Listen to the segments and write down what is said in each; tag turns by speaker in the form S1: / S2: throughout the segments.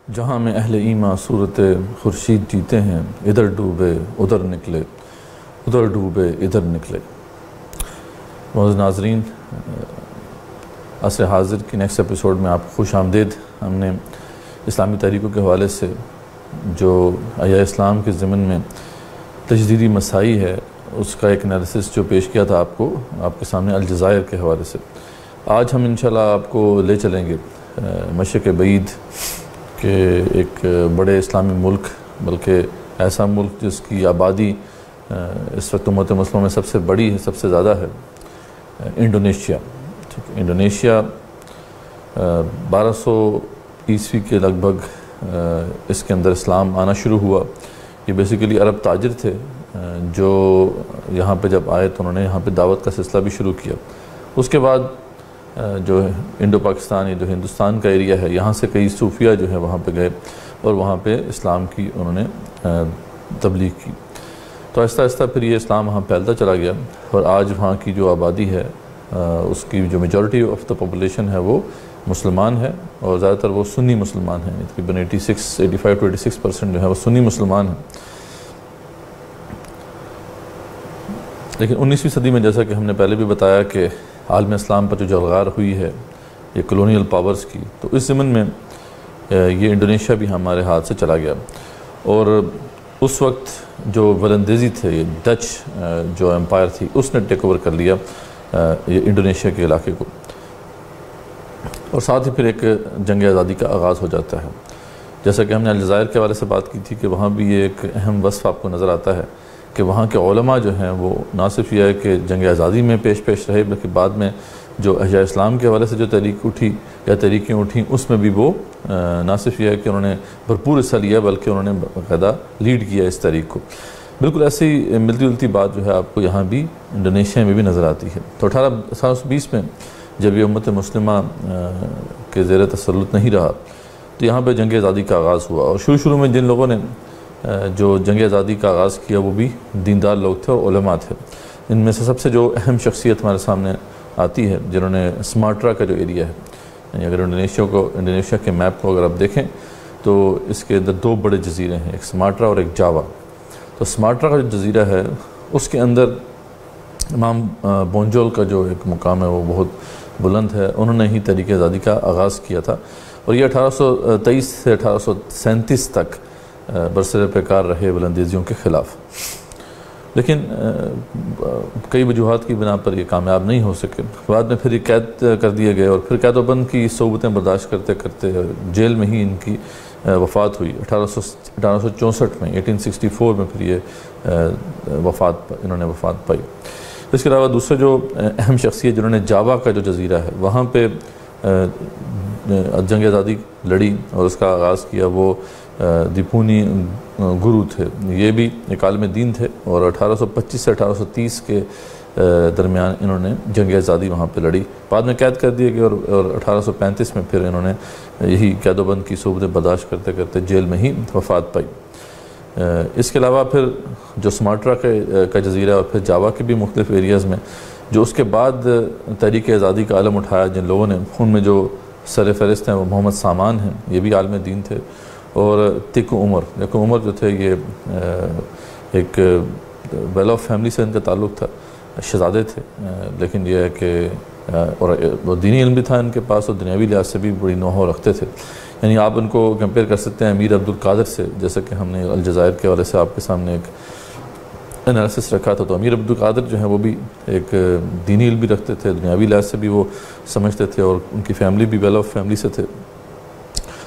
S1: جہاں میں اہل ایماں صورت خورشید جیتے ہیں، ادھر ڈوبے ادھر نکلے، ادھر ڈوبے ادھر نکلے۔ معزز ناظرین، عصر حاضر کی نیکسٹ ایپیسوڈ میں آپ کو خوش آمدید۔ ہم نے اسلامی تحریکوں کے حوالے سے جو احیاء اسلام کے ضمن میں تجدیدی مسائی ہے اس کا ایک انالیسس جو پیش کیا تھا آپ کے سامنے الجزائر کے حوالے سے۔ آج ہم انشاءاللہ آپ کو لے چلیں گے مشرق بعید کہ ایک بڑے اسلامی ملک، بلکہ ایسا ملک جس کی آبادی اس وقت امت مسلمہ میں سب سے بڑی ہے، سب سے زیادہ ہے، انڈونیشیا۔ انڈونیشیا 1200 عیسوی کے لگ بھگ اس کے اندر اسلام آنا شروع ہوا۔ یہ بیسیکلی عرب تاجر تھے جو یہاں پہ جب آئے تو انہوں نے یہاں پہ دعوت کا سلسلہ بھی شروع کیا۔ اس کے بعد جو انڈو پاکستان جو ہندوستان کا ایریا ہے، یہاں سے کئی صوفیہ جو ہے وہاں پہ گئے اور وہاں پہ اسلام کی انہوں نے تبلیغ کی۔ تو آہستہ آہستہ پھر یہ اسلام وہاں پھیلتا چلا گیا، اور آج وہاں کی جو آبادی ہے اس کی جو میجورٹی آف دا پاپولیشن ہے وہ مسلمان ہے، اور زیادہ تر وہ سنی مسلمان ہیں۔ تقریباً 85 to 86% جو ہے وہ سنی مسلمان ہیں۔ لیکن 19ویں صدی میں جیسا کہ ہم نے پہلے بھی بتایا کہ عالم اسلام پر جو جلغار ہوئی ہے یہ کلونیل پاورز کی، تو اس ضمن میں یہ انڈونیشیا بھی ہمارے ہاتھ سے چلا گیا، اور اس وقت جو ولندیزی تھے، یہ ڈچ جو امپائر تھی، اس نے ٹیک اوور کر لیا یہ انڈونیشیا کے علاقے کو، اور ساتھ ہی پھر ایک جنگ آزادی کا آغاز ہو جاتا ہے۔ جیسا کہ ہم نے الجزائر کے حوالے سے بات کی تھی کہ وہاں بھی یہ ایک اہم وصف آپ کو نظر آتا ہے کہ وہاں کے علماء جو ہیں وہ نہ صرف یہ ہے کہ جنگ آزادی میں پیش رہے، بلکہ بعد میں جو احیاء اسلام کے حوالے سے جو تحریک اٹھی یا تحریکیں اٹھیں اس میں بھی وہ نہ صرف یہ ہے کہ انہوں نے بھرپور حصہ لیا، بلکہ انہوں نے باقاعدہ لیڈ کیا اس تحریک کو۔ بالکل ایسی ملتی جلتی بات جو ہے آپ کو یہاں بھی انڈونیشیا میں بھی نظر آتی ہے۔ تو 1820 میں جب یہ امت مسلمہ کے زیر تسلط نہیں رہا تو یہاں پہ جنگ آزادی کا آغاز ہوا، اور شروع میں جن لوگوں نے جو جنگ آزادی کا آغاز کیا وہ بھی دیندار لوگ تھے اور علماء تھے۔ ان میں سے سب سے جو اہم شخصیت ہمارے سامنے آتی ہے جنہوں نے سماٹرا کا جو ایریا ہے، یعنی اگر انڈونیشیا کے میپ کو اگر آپ دیکھیں تو اس کے اندر دو بڑے جزیرے ہیں، ایک سماٹرا اور ایک جاوا۔ تو سماٹرا کا جو جزیرہ ہے اس کے اندر امام بونجول کا جو ایک مقام ہے وہ بہت بلند ہے، انہوں نے ہی تحریک آزادی کا آغاز کیا تھا، اور یہ 1823 سے 1837 تک برسر پیکار رہے ولندیزیوں کے خلاف۔ لیکن کئی وجوہات کی بنا پر یہ کامیاب نہیں ہو سکے۔ بعد میں پھر یہ قید کر دیے گئے، اور پھر قید و بند کی صعوبتیں برداشت کرتے کرتے جیل میں ہی ان کی وفات ہوئی 1864 میں، 1864 میں پھر یہ انہوں نے وفات پائی۔ اس کے علاوہ دوسرے جو اہم شخصیت جنہوں نے جاوا کا جو جزیرہ ہے وہاں پہ جنگ آزادی لڑی اور اس کا آغاز کیا، وہ دیپونی گرو تھے۔ یہ بھی ایک عالم دین تھے، اور 1825 سے 1830 کے درمیان انہوں نے جنگ آزادی وہاں پہ لڑی۔ بعد میں قید کر دیے گئے، اور 1835 میں پھر انہوں نے یہی قید و بند کی صعوبتیں برداشت کرتے کرتے جیل میں ہی وفات پائی۔ اس کے علاوہ پھر جو سماٹرا کا جزیرہ اور پھر جاوا کے بھی مختلف ایریاز میں جو اس کے بعد تحریک آزادی کا علم اٹھایا جن لوگوں نے، ان میں جو سر فہرست ہیں وہ محمد سامان ہیں، یہ بھی عالم دین تھے، اور تیکو عمر جو تھے یہ ایک ویل آف فیملی سے ان کا تعلق تھا، شہزادے تھے، لیکن یہ ہے کہ اور دینی علم بھی تھا ان کے پاس، اور دنیاوی لحاظ سے بھی بڑی نوحہ رکھتے تھے۔ یعنی آپ ان کو کمپیئر کر سکتے ہیں امیر عبدالقادر سے، جیسا کہ ہم نے الجزائر کے حوالے سے آپ کے سامنے ایک انالیسس رکھا تھا۔ تو امیر عبدالقادر جو ہیں وہ بھی ایک دینی علم بھی رکھتے تھے، دنیاوی لحاظ سے بھی وہ سمجھتے تھے، اور ان کی فیملی بھی ویل آف فیملی سے تھے۔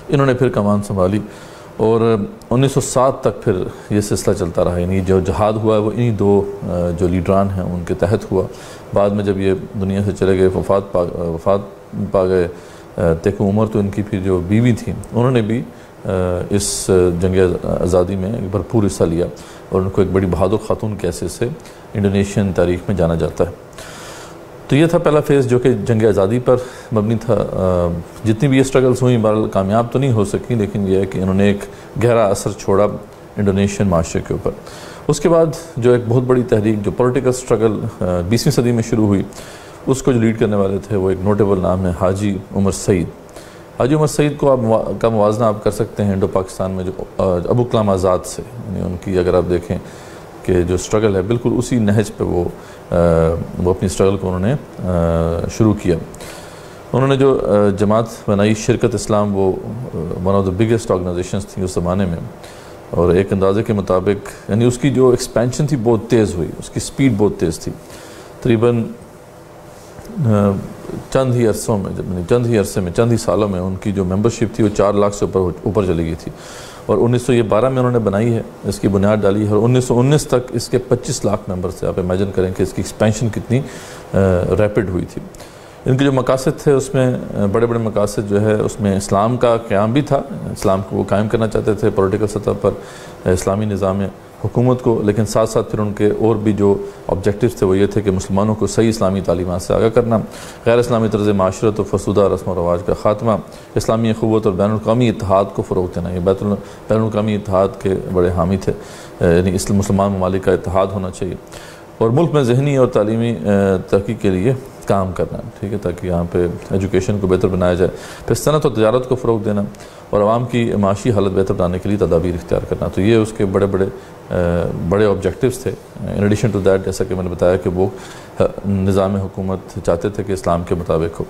S1: انہوں نے پھر کمان سنبھالی، اور 1907 تک پھر یہ سلسلہ چلتا رہا، یعنی جو جہاد ہوا ہے وہ انہی دو جو لیڈران ہیں ان کے تحت ہوا۔ بعد میں جب یہ دنیا سے چلے گئے، وفات پا گئے تیکو عمر، تو ان کی پھر جو بیوی تھیں انہوں نے بھی اس جنگ آزادی میں بھرپور حصہ لیا، اور ان کو ایک بڑی بہادر خاتون کے حیثیت سے انڈونیشین تاریخ میں جانا جاتا ہے۔ تو یہ تھا پہلا فیز جو کہ جنگ آزادی پر مبنی تھا۔ جتنی بھی یہ سٹرگلز ہوئیں بہرحال کامیاب تو نہیں ہو سکی، لیکن یہ ہے کہ انہوں نے ایک گہرا اثر چھوڑا انڈونیشین معاشرے کے اوپر۔ اس کے بعد جو ایک بہت بڑی تحریک جو پولیٹیکل سٹرگل 20ویں صدی میں شروع ہوئی، اس کو جو لیڈ کرنے والے تھے وہ ایک نوٹیبل نام ہے حاجی عمر سعید۔ حاجی عمر سعید کو کا موازنہ آپ کر سکتے ہیں انڈو پاکستان میں جو ابو کلام آزاد سے، یعنی ان کی اگر آپ دیکھیں کہ جو سٹرگل ہے بالکل اسی نہج پہ وہ اپنی سٹرگل کو انہوں نے شروع کیا۔ انہوں نے جو جماعت بنائی شرکت اسلام، وہ one of the biggest organisations تھیں اس زمانے میں، اور ایک اندازے کے مطابق یعنی اس کی جو ایکسپینشن تھی بہت تیز ہوئی، اس کی سپیڈ بہت تیز تھی۔ تقریباً چند ہی عرصے سالوں میں ان کی جو ممبرشپ تھی وہ 4 لاکھ سے اوپر چلی گئی تھی، اور 1912 میں انہوں نے بنائی ہے، اس کی بنیاد ڈالی ہے، اور 1919 تک اس کے 25 لاکھ ممبرز تھے۔ آپ امیجن کریں کہ اس کی ایکسپینشن کتنی ریپڈ ہوئی تھی۔ ان کے جو مقاصد تھے اس میں بڑے بڑے مقاصد جو ہے اس میں اسلام کا قیام بھی تھا، اسلام کو وہ قائم کرنا چاہتے تھے پولیٹیکل سطح پر، اسلامی نظام حکومت کو، لیکن ساتھ ساتھ پھر ان کے اور بھی جو آبجیکٹیوز تھے وہ یہ تھے کہ مسلمانوں کو صحیح اسلامی تعلیمات سے آگاہ کرنا، غیر اسلامی طرز معاشرت و فرسودہ رسم و رواج کا خاتمہ، اسلامی اخوت اور بین الاقوامی اتحاد کو فروغ دینا۔ یہ بین الاقوامی اتحاد کے بڑے حامی تھے، یعنی مسلمان ممالک کا اتحاد ہونا چاہیے، اور ملک میں ذہنی اور تعلیمی ترقی کے لیے کام کرنا، ٹھیک ہے، تاکہ یہاں پہ ایجوکیشن کو بہتر بنایا جائے، پھر صنعت اور تجارت کو فروغ دینا، اور عوام کی معاشی حالت بہتر بنانے کے لیے تدابیر اختیار کرنا۔ تو یہ اس کے بڑے آبجیکٹیوز تھے۔ ان ایڈیشن ٹو دیٹ، جیسا کہ میں نے بتایا کہ وہ نظام حکومت چاہتے تھے کہ اسلام کے مطابق ہو،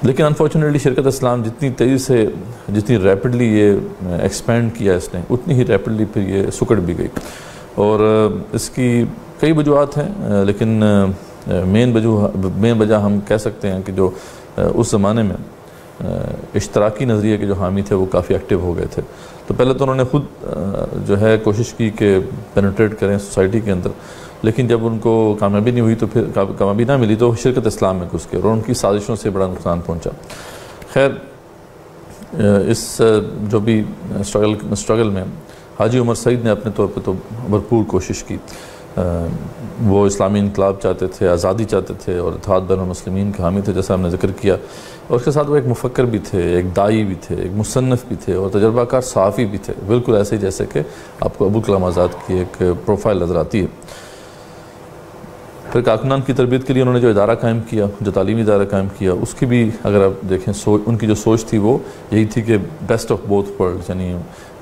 S1: لیکن انفارچونیٹلی شرکت اسلام جتنی تیزی سے، جتنی ریپڈلی یہ ایکسپینڈ کیا اس نے، اتنی ہی ریپڈلی پھر یہ سکڑ بھی گئی، اور اس کی کئی وجوہات ہیں، لیکن مین وجہ ہم کہہ سکتے ہیں کہ جو اس زمانے میں اشتراکی نظریے کے جو حامی تھے وہ کافی ایکٹیو ہو گئے تھے۔ تو پہلے تو انہوں نے خود جو ہے کوشش کی کہ پینیٹریٹ کریں سوسائٹی کے اندر، لیکن جب ان کو کامیابی نہیں ہوئی، تو پھر کامیابی نہ ملی تو شرکت اسلام میں گھس گئے، اور ان کی سازشوں سے بڑا نقصان پہنچا۔ خیر، اس جو بھی اسٹرگل میں حاجی عمر سعید نے اپنے طور پہ تو بھرپور کوشش کی۔ وہ اسلامی انقلاب چاہتے تھے، آزادی چاہتے تھے، اور اتحاد بین المسلمین کے حامی تھے، جیسا ہم نے ذکر کیا، اور اس کے ساتھ وہ ایک مفکر بھی تھے، ایک داعی بھی تھے، ایک مصنف بھی تھے، اور تجربہ کار صحافی بھی تھے، بالکل ایسے ہی جیسے کہ آپ کو ابو کلام آزاد کی ایک پروفائل نظر آتی ہے۔ پھر کارکنان کی تربیت کے لیے انہوں نے جو ادارہ قائم کیا، جو تعلیمی ادارہ قائم کیا، اس کی بھی اگر آپ دیکھیں ان کی جو سوچ تھی وہ یہی تھی کہ بیسٹ آف بوتھ ورلڈز، یعنی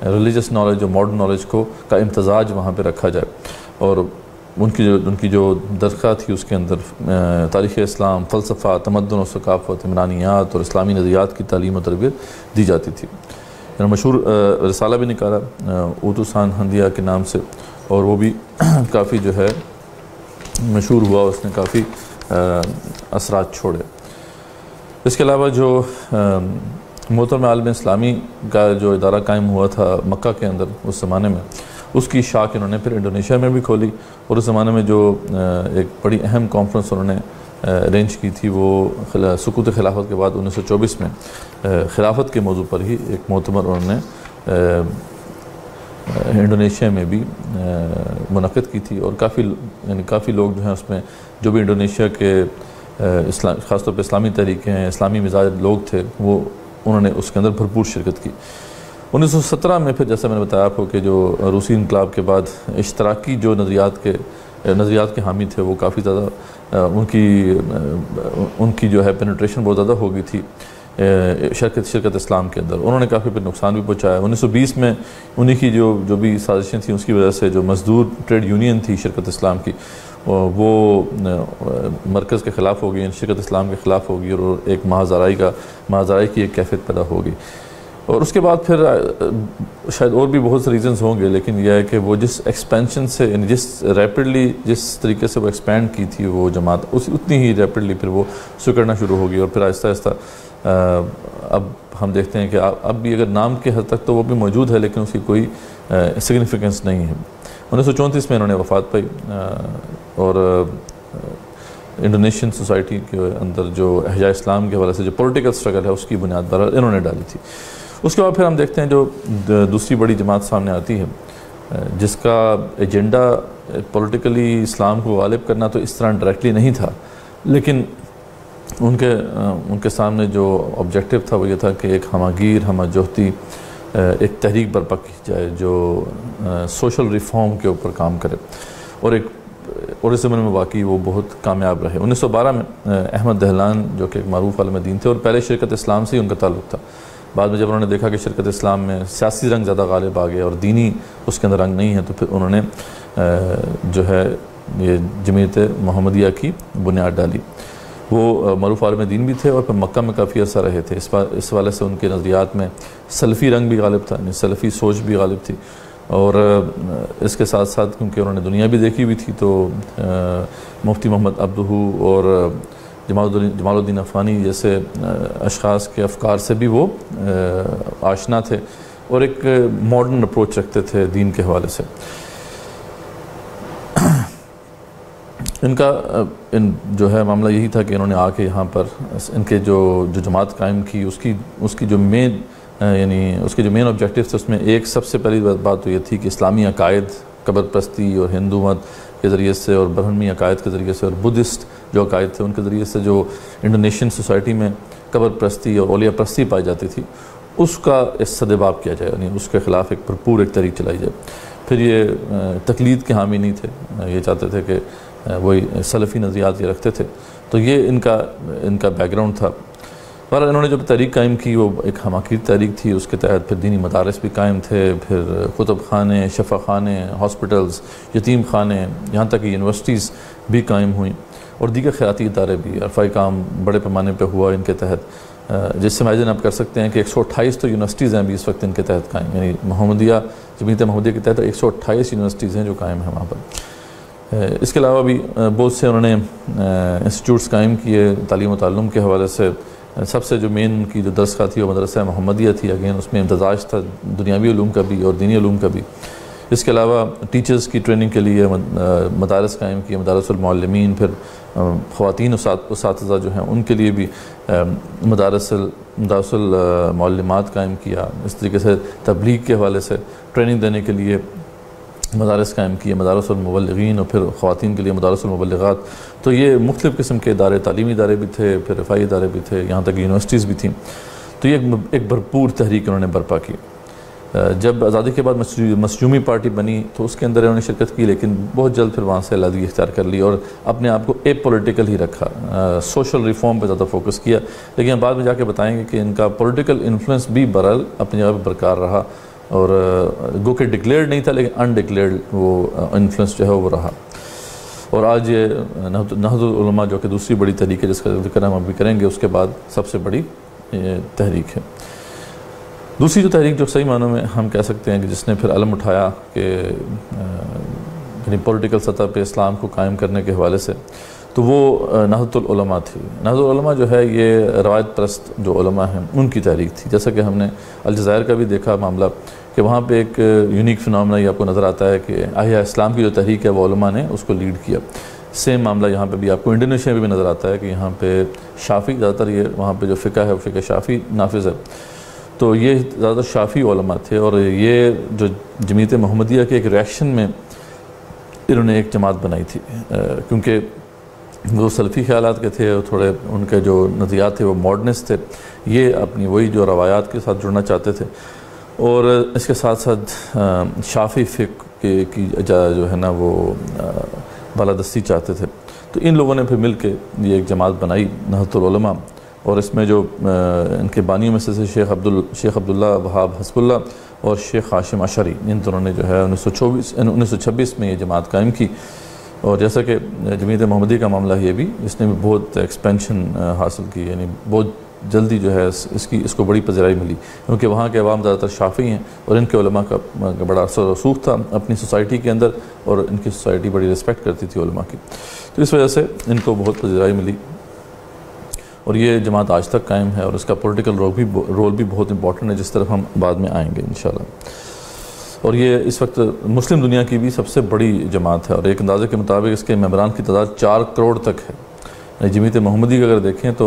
S1: ریلیجس نالج اور ماڈرن نالج کا امتزاج وہاں پہ رکھا جائے، اور ان کی جو درخواست تھی اس کے اندر تاریخ اسلام، فلسفہ، تمدن و ثقافت، عمرانیات اور اسلامی نظریات کی تعلیم و تربیت دی جاتی تھی۔ مشہور رسالہ بھی نکالا اوتوسان ہندیہ کے نام سے، اور وہ بھی کافی جو ہے مشہور ہوا، اس نے کافی اثرات چھوڑے۔ اس کے علاوہ جو محترم عالم اسلامی کا جو ادارہ قائم ہوا تھا مکہ کے اندر اس زمانے میں، اس کی شاخ انہوں نے پھر انڈونیشیا میں بھی کھولی، اور اس زمانے میں جو ایک بڑی اہم کانفرنس انہوں نے ارینج کی تھی، وہ سقوط خلافت کے بعد 1924 میں خلافت کے موضوع پر ہی ایک مؤتمر انہوں نے انڈونیشیا میں بھی منعقد کی تھی، اور کافی لوگ جو ہیں اس میں، جو بھی انڈونیشیا کے خاص طور پہ اسلامی تحریکیں ہیں، اسلامی مزاج لوگ تھے، وہ انہوں نے اس کے اندر بھرپور شرکت کی۔ 1917 میں پھر جیسا میں نے بتایا آپ کو کہ جو روسی انقلاب کے بعد اشتراکی جو نظریات کے حامی تھے وہ کافی زیادہ ان کی جو ہے پینیٹریشن بہت زیادہ ہو گئی تھی شرکت اسلام کے اندر، انہوں نے کافی پھر نقصان بھی پہنچایا۔ 1920 میں انہی کی جو بھی سازشیں تھیں اس کی وجہ سے جو مزدور ٹریڈ یونین تھی شرکت اسلام کی، وہ مرکز کے خلاف ہو گئی، شرکت اسلام کے خلاف ہو گئی، اور ایک مہازارائی کی ایک کیفیت پیدا ہو گئی۔ اور اس کے بعد پھر شاید اور بھی بہت سے ریزنز ہوں گے، لیکن یہ ہے کہ وہ جس ایکسپینشن سے، یعنی جس طریقے سے وہ ایکسپینڈ کی تھی وہ جماعت، اتنی ہی ریپڈلی پھر وہ سکڑنا شروع ہو گئی، اور پھر آہستہ آہستہ اب ہم دیکھتے ہیں کہ اب بھی اگر نام کے حد تک تو وہ بھی موجود ہے، لیکن اس کی کوئی سگنیفیکنس نہیں ہے۔ 1934 میں انہوں نے وفات پائی، اور انڈونیشین سوسائٹی کے اندر جو احیاء اسلام کے حوالے سے جو پولیٹیکل سٹرگل ہے اس کی بنیاد برابر انہوں نے ڈالی تھی۔ اس کے بعد پھر ہم دیکھتے ہیں جو دوسری بڑی جماعت سامنے آتی ہے، جس کا ایجنڈا پولیٹیکلی اسلام کو غالب کرنا تو اس طرح ڈائریکٹلی نہیں تھا، لیکن ان کے سامنے جو آبجیکٹو تھا وہ یہ تھا کہ ایک ہمہ جہتی ایک تحریک برپا کی جائے جو سوشل ریفارم کے اوپر کام کرے، اور ایک اور اس زمن میں واقعی وہ بہت کامیاب رہے۔ 1912 میں احمد دہلان جو کہ ایک معروف عالم دین تھے اور پہلے شرکت اسلام سے ہی ان کا تعلق تھا، بعد میں جب انہوں نے دیکھا کہ شرکت اسلام میں سیاسی رنگ زیادہ غالب آ گیا اور دینی اس کے اندر رنگ نہیں ہے، تو پھر انہوں نے جو ہے یہ جمعیت محمدیہ کی بنیاد ڈالی۔ وہ معروف عالم دین بھی تھے اور پھر مکہ میں کافی عرصہ رہے تھے، اس والے سے ان کے نظریات میں سلفی رنگ بھی غالب تھا، یعنی سلفی سوچ بھی غالب تھی، اور اس کے ساتھ ساتھ کیونکہ انہوں نے دنیا بھی دیکھی ہوئی تھی تو مفتی محمد عبدہ اور جمال الدین افغانی جیسے اشخاص کے افکار سے بھی وہ آشنا تھے اور ایک ماڈرن اپروچ رکھتے تھے دین کے حوالے سے۔ ان کا جو ہے معاملہ یہی تھا کہ انہوں نے آ کے یہاں پر ان کے جو جماعت قائم کی اس کی جو مین یعنی اس کے جو مین آبجیکٹیو تھے، اس میں ایک سب سے پہلی بات تو یہ تھی کہ اسلامی عقائد، قبر پرستی اور ہندو مت کے ذریعے سے اور برہمنی عقائد کے ذریعے سے اور بدھسٹ جو عقائد تھے ان کے ذریعے سے جو انڈونیشین سوسائٹی میں قبر پرستی اور اولیاء پرستی پائی جاتی تھی، اس کا استدباب کیا جائے، یعنی اس کے خلاف ایک بھرپور ایک تحریک چلائی جائے۔ پھر یہ تقلید کے حامی نہیں تھے، یہ چاہتے تھے کہ وہی سلفی نظریات یہ رکھتے تھے، تو یہ ان کا بیک گراؤنڈ تھا۔ پر انہوں نے جو تحریک قائم کی وہ ایک حماقی تحریک تھی، اس کے تحت پھر دینی مدارس بھی قائم تھے، پھر کتب خانے، شفا خانے، ہاسپٹلز، یتیم خانے، یہاں تک کہ یونیورسٹیز بھی قائم ہوئیں اور دیگر خیراتی ادارے بھی، عرفائی کام بڑے پیمانے پہ ہوا ان کے تحت، جس سے امیجن آپ کر سکتے ہیں کہ 128 تو یونیورسٹیز ہیں بھی اس وقت ان کے تحت قائم، یعنی جمعیت محمدیہ کے تحت 128 یونیورسٹیز ہیں جو قائم ہیں وہاں پر۔ اس کے علاوہ بھی بہت سے انہوں نے انسٹیٹیوٹس قائم کیے تعلیم و تعلم کے حوالے سے۔ سب سے جو مین ان کی جو درسگاہ تھی وہ مدرسہ محمدیہ تھی، اگین اس میں امتزاج تھا دنیاوی علوم کا بھی اور دینی علوم کا بھی۔ اس کے علاوہ ٹیچرز کی ٹریننگ کے لیے مدارس قائم کیے، مدارس المعلمین، پھر خواتین اساتذہ جو ہیں ان کے لیے بھی مدارس المعلمات قائم کیا۔ اس طریقے سے تبلیغ کے حوالے سے ٹریننگ دینے کے لیے مدارس قائم کیے، مدارس المبلغین، اور پھر خواتین کے لیے مدارس المبلغات۔ تو یہ مختلف قسم کے ادارے، تعلیمی ادارے بھی تھے، پھر رفاہی ادارے بھی تھے، یہاں تک یونیورسٹیز بھی تھیں۔ تو یہ ایک بھرپور تحریک انہوں نے برپا کی۔ جب آزادی کے بعد مسجومی پارٹی بنی تو اس کے اندر انہوں نے شرکت کی، لیکن بہت جلد پھر وہاں سے علیحدگی اختیار کر لی اور اپنے آپ کو اے پولیٹیکل ہی رکھا، سوشل ریفارم پہ زیادہ فوکس کیا۔ لیکن ہم بعد میں جا کے بتائیں گے کہ ان کا پولیٹیکل انفلوئنس بھی بہرحال اپنی جگہ پہ برقرار رہا، اور گو کہ ڈکلیئرڈ نہیں تھا لیکن انڈکلیئرڈ وہ انفلوئنس جو ہے وہ رہا۔ اور آج یہ نہضت العلماء جو کہ دوسری بڑی تحریک ہے جس کا ذکر ہم ابھی کریں گے، اس کے بعد سب سے بڑی تحریک ہے۔ دوسری جو تحریک جو صحیح معنوں میں ہم کہہ سکتے ہیں کہ جس نے پھر علم اٹھایا کہ یعنی پولیٹیکل سطح پہ اسلام کو قائم کرنے کے حوالے سے، تو وہ نہضت العلماء تھی۔ نہضت العلماء جو ہے یہ روایت پرست جو علماء ہیں ان کی تحریک تھی، جیسا کہ ہم نے الجزائر کا بھی دیکھا معاملہ کہ وہاں پہ ایک یونیک فنامنا یہ آپ کو نظر آتا ہے کہ احیاء اسلام کی جو تحریک ہے وہ علماء نے اس کو لیڈ کیا۔ سیم معاملہ یہاں پہ بھی آپ کو انڈونیشیا میں بھی نظر آتا ہے کہ یہاں پہ شافی زیادہ تر یہ وہاں پہ جو فقہ ہے وہ فقہ شافی نافذ ہے، تو یہ زیادہ تر شافی علماء تھے، اور یہ جو جمعیت محمدیہ کے ایک ریاکشن میں انہوں نے ایک جماعت بنائی تھی، کیونکہ وہ سلفی خیالات کے تھے اور تھوڑے ان کے جو نظریات تھے وہ ماڈرنسٹ تھے، یہ اپنی وہی جو روایات کے ساتھ جڑنا چاہتے تھے، اور اس کے ساتھ ساتھ شافی فقہ کی جو ہے نا وہ بالادستی چاہتے تھے۔ تو ان لوگوں نے پھر مل کے یہ ایک جماعت بنائی نہضت العلماء، اور اس میں جو ان کے بانیوں میں سے شیخ عبداللہ وہاب حسب اللہ اور شیخ ہاشم اشعری، ان دونوں نے جو ہے 1926 میں یہ جماعت قائم کی۔ اور جیسا کہ جمعیت محمدیہ کا معاملہ یہ بھی اس نے بھی بہت ایکسپینشن حاصل کی، یعنی بہت جلدی جو ہے اس کو بڑی پذیرائی ملی، کیونکہ وہاں کے عوام زیادہ تر شافعی ہیں اور ان کے علماء کا بڑا اثر و رسوخ تھا اپنی سوسائٹی کے اندر، اور ان کی سوسائٹی بڑی رسپیکٹ کرتی تھی علماء کی، تو اس وجہ سے ان کو بہت پذیرائی ملی، اور یہ جماعت آج تک قائم ہے، اور اس کا پولیٹیکل رول بھی بہت امپورٹنٹ ہے، جس طرف ہم بعد میں آئیں گے انشاءاللہ۔ اور یہ اس وقت مسلم دنیا کی بھی سب سے بڑی جماعت ہے، اور ایک اندازے کے مطابق اس کے ممبران کی تعداد 4 کروڑ تک ہے۔ جمعیت محمدی کا اگر دیکھیں تو